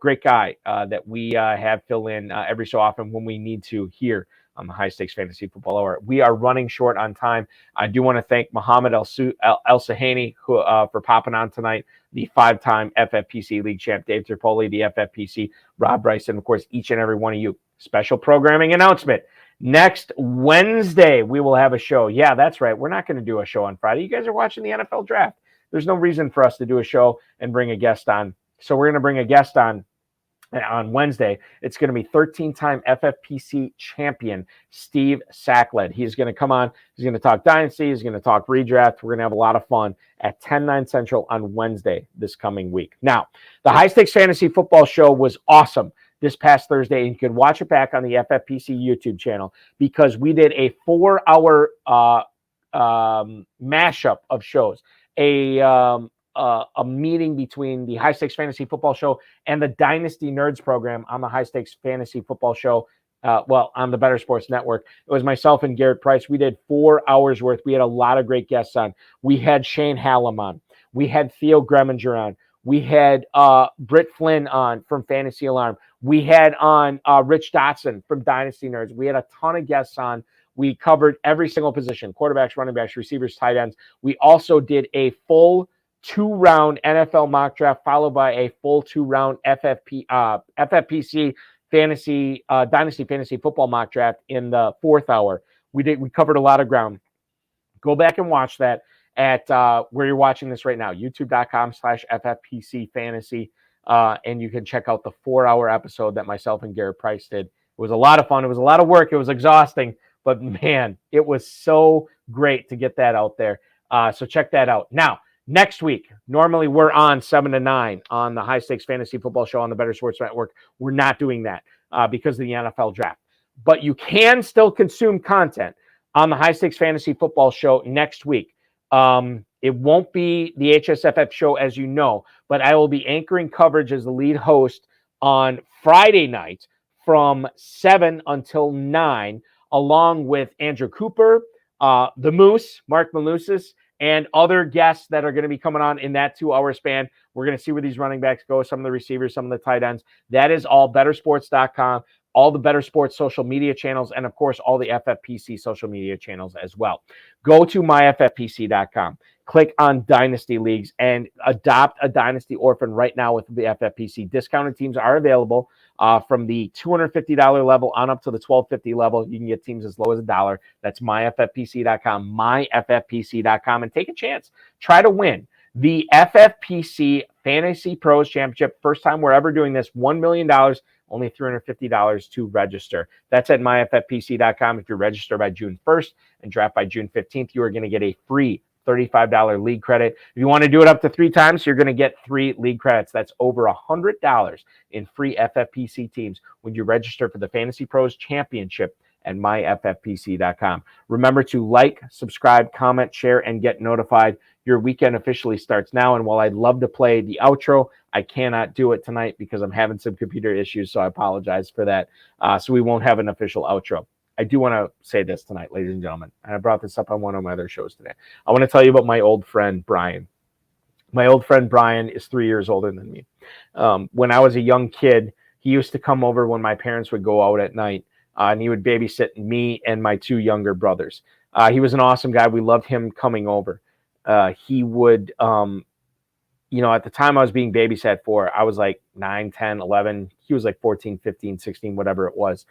[SPEAKER 1] Great guy that we have fill in every so often when we need to here on the High Stakes Fantasy Football Hour. We are running short on time. I do want to thank Mohamed Elhussieny for popping on tonight, the 5-time FFPC League champ, Dave Turpoli, the FFPC, Rob Bryson, of course, each and every one of you. Special programming announcement. Next Wednesday, we will have a show. Yeah, that's right. We're not going to do a show on Friday. You guys are watching the NFL draft. There's no reason for us to do a show and bring a guest on. So we're going to bring a guest on Wednesday. It's going to be 13-time FFPC champion Steve Sackled. He's going to come on. He's going to talk Dynasty. He's going to talk redraft. We're going to have a lot of fun at 10/9 Central on Wednesday this coming week. Now, the High Stakes Fantasy Football Show was awesome this past Thursday, and you can watch it back on the FFPC YouTube channel because we did a 4-hour mashup of shows. A meeting between the High Stakes Fantasy Football Show and the Dynasty Nerds program on the High Stakes Fantasy Football Show, on the Better Sports Network. It was myself and Garrett Price. We did 4 hours worth. We had a lot of great guests on. We had Shane Hallam on. We had Theo Greminger on. We had Britt Flynn on from Fantasy Alarm. We had on Rich Dotson from Dynasty Nerds. We had a ton of guests on. We covered every single position, quarterbacks, running backs, receivers, tight ends. We also did a full 2-round NFL mock draft, followed by a full 2-round FFPC fantasy Dynasty Fantasy Football mock draft in the 4th hour. We covered a lot of ground. Go back and watch that at where you're watching this right now, youtube.com/FFPC Fantasy, and you can check out the 4-hour episode that myself and Garrett Price did. It was a lot of fun. It was a lot of work. It was exhausting, but man, it was so great to get that out there. So check that out. Now, next week, normally we're on 7 to 9 on the High Stakes Fantasy Football Show on the Better Sports Network. We're not doing that because of the NFL draft. But you can still consume content on the High Stakes Fantasy Football Show next week. It won't be the HSFF show, as you know, but I will be anchoring coverage as the lead host on Friday night from 7 until 9, along with Andrew Cooper, the Moose, Mark Malusis, and other guests that are going to be coming on in that 2-hour span. We're going to see where these running backs go, some of the receivers, some of the tight ends. That is all bettersports.com, all the Better Sports social media channels, and, of course, all the FFPC social media channels as well. Go to myffpc.com. Click on Dynasty Leagues and adopt a Dynasty Orphan right now with the FFPC. Discounted teams are available from the $250 level on up to the $1,250 level. You can get teams as low as $1. That's myffpc.com, myffpc.com, and take a chance. Try to win the FFPC Fantasy Pros Championship. First time we're ever doing this, $1 million, only $350 to register. That's at myffpc.com. If you register by June 1st and draft by June 15th, you are going to get a free $35 league credit. If you want to do it up to 3 times, you're going to get 3 league credits. That's over $100 in free FFPC teams when you register for the Fantasy Pros Championship at myffpc.com. Remember to like, subscribe, comment, share, and get notified. Your weekend officially starts now, and while I'd love to play the outro, I cannot do it tonight because I'm having some computer issues, so I apologize for that. So we won't have an official outro. I do want to say this tonight, ladies and gentlemen, and I brought this up on one of my other shows today. I want to tell you about my old friend, Brian. My old friend, Brian, is 3 years older than me. When I was a young kid, he used to come over when my parents would go out at night, and he would babysit me and my 2 younger brothers. He was an awesome guy. We loved him coming over. He would, at the time I was being babysat for, I was like 9, 10, 11. He was like 14, 15, 16, whatever it was.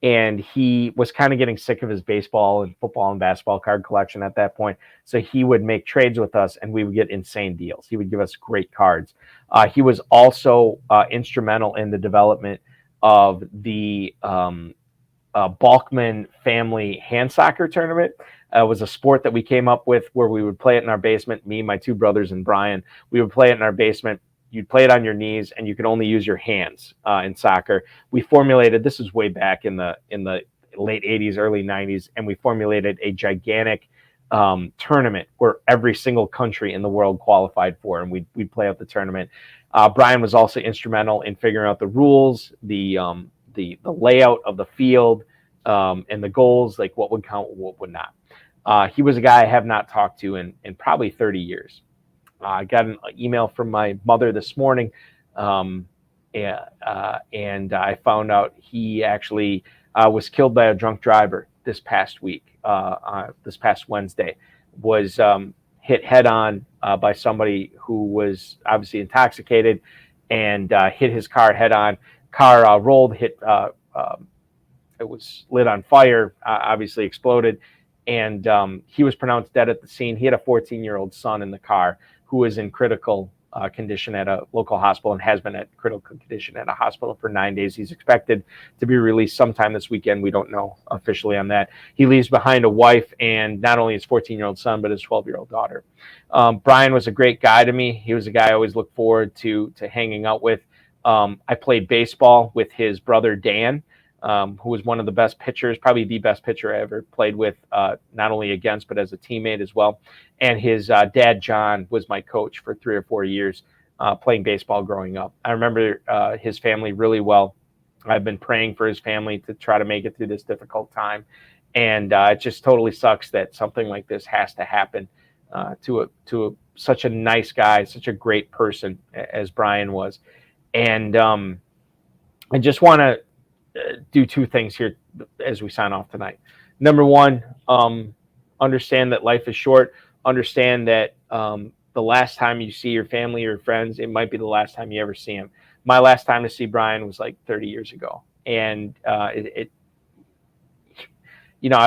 [SPEAKER 1] and he was kind of getting sick of his baseball and football and basketball card collection at that point. So he would make trades with us, and we would get insane deals. He would give us great cards. He was also instrumental in the development of the Balkman family hand soccer tournament. It was a sport that we came up with where we would play it in our basement, me, my two brothers, and Brian. We would play it in our basement. You'd play it on your knees, and you could only use your hands in soccer. We formulated, this was way back in the late 80s, early 90s, and we formulated a gigantic tournament where every single country in the world qualified for, and we'd play out the tournament. Brian was also instrumental in figuring out the rules, the layout of the field, and the goals, like what would count, what would not. He was a guy I have not talked to in probably 30 years. I got an email from my mother this morning, and I found out he actually was killed by a drunk driver this past week, this past Wednesday. Was hit head on by somebody who was obviously intoxicated and hit his car head on. Car rolled, hit, it was lit on fire, obviously exploded, and he was pronounced dead at the scene. He had a 14-year-old son in the car who was in critical condition at a local hospital and has been at critical condition at a hospital for 9 days. He's expected to be released sometime this weekend. We don't know officially on that. He leaves behind a wife and not only his 14-year-old son, but his 12-year-old daughter. Brian was a great guy to me. He was a guy I always looked forward to hanging out with. I played baseball with his brother, Dan, who was one of the best pitchers, probably the best pitcher I ever played with, not only against, but as a teammate as well. And his dad, John, was my coach for 3 or 4 years playing baseball growing up. I remember his family really well. I've been praying for his family to try to make it through this difficult time. And it just totally sucks that something like this has to happen to such a nice guy, such a great person as Brian was. And I just want to do 2 things here as we sign off tonight. Number one, understand that life is short. Understand that the last time you see your family or friends, it might be the last time you ever see them. My last time to see Brian was like 30 years ago. And I've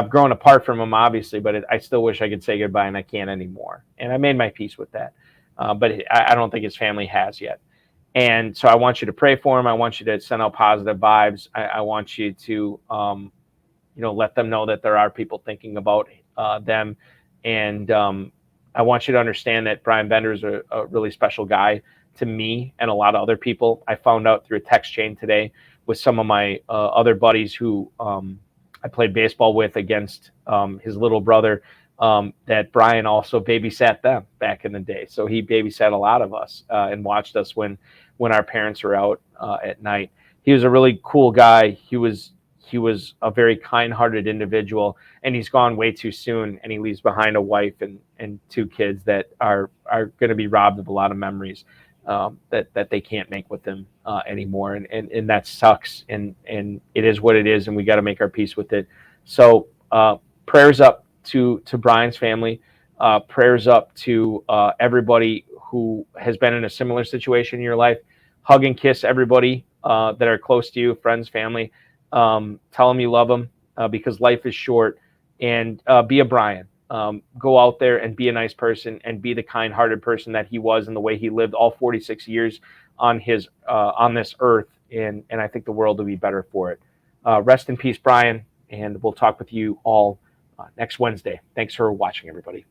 [SPEAKER 1] grown apart from him, obviously, but I still wish I could say goodbye, and I can't anymore. And I made my peace with that. But I don't think his family has yet. And so I want you to pray for him. I want you to send out positive vibes. I want you to, let them know that there are people thinking about them. And I want you to understand that Brian Bender is a really special guy to me and a lot of other people. I found out through a text chain today with some of my other buddies who I played baseball with against his little brother, that Brian also babysat them back in the day. So he babysat a lot of us and watched us when our parents were out at night. He was a really cool guy. He was a very kind-hearted individual, and he's gone way too soon. And he leaves behind a wife and 2 kids that are going to be robbed of a lot of memories that they can't make with him anymore. And that sucks. And it is what it is, and we got to make our peace with it. So prayers up to Brian's family. Prayers up to everybody who has been in a similar situation in your life. Hug and kiss everybody that are close to you, friends, family. Tell them you love them because life is short. And be a Brian. Go out there and be a nice person and be the kind-hearted person that he was and the way he lived all 46 years on this earth. And I think the world will be better for it. Rest in peace, Brian. And we'll talk with you all next Wednesday. Thanks for watching, everybody.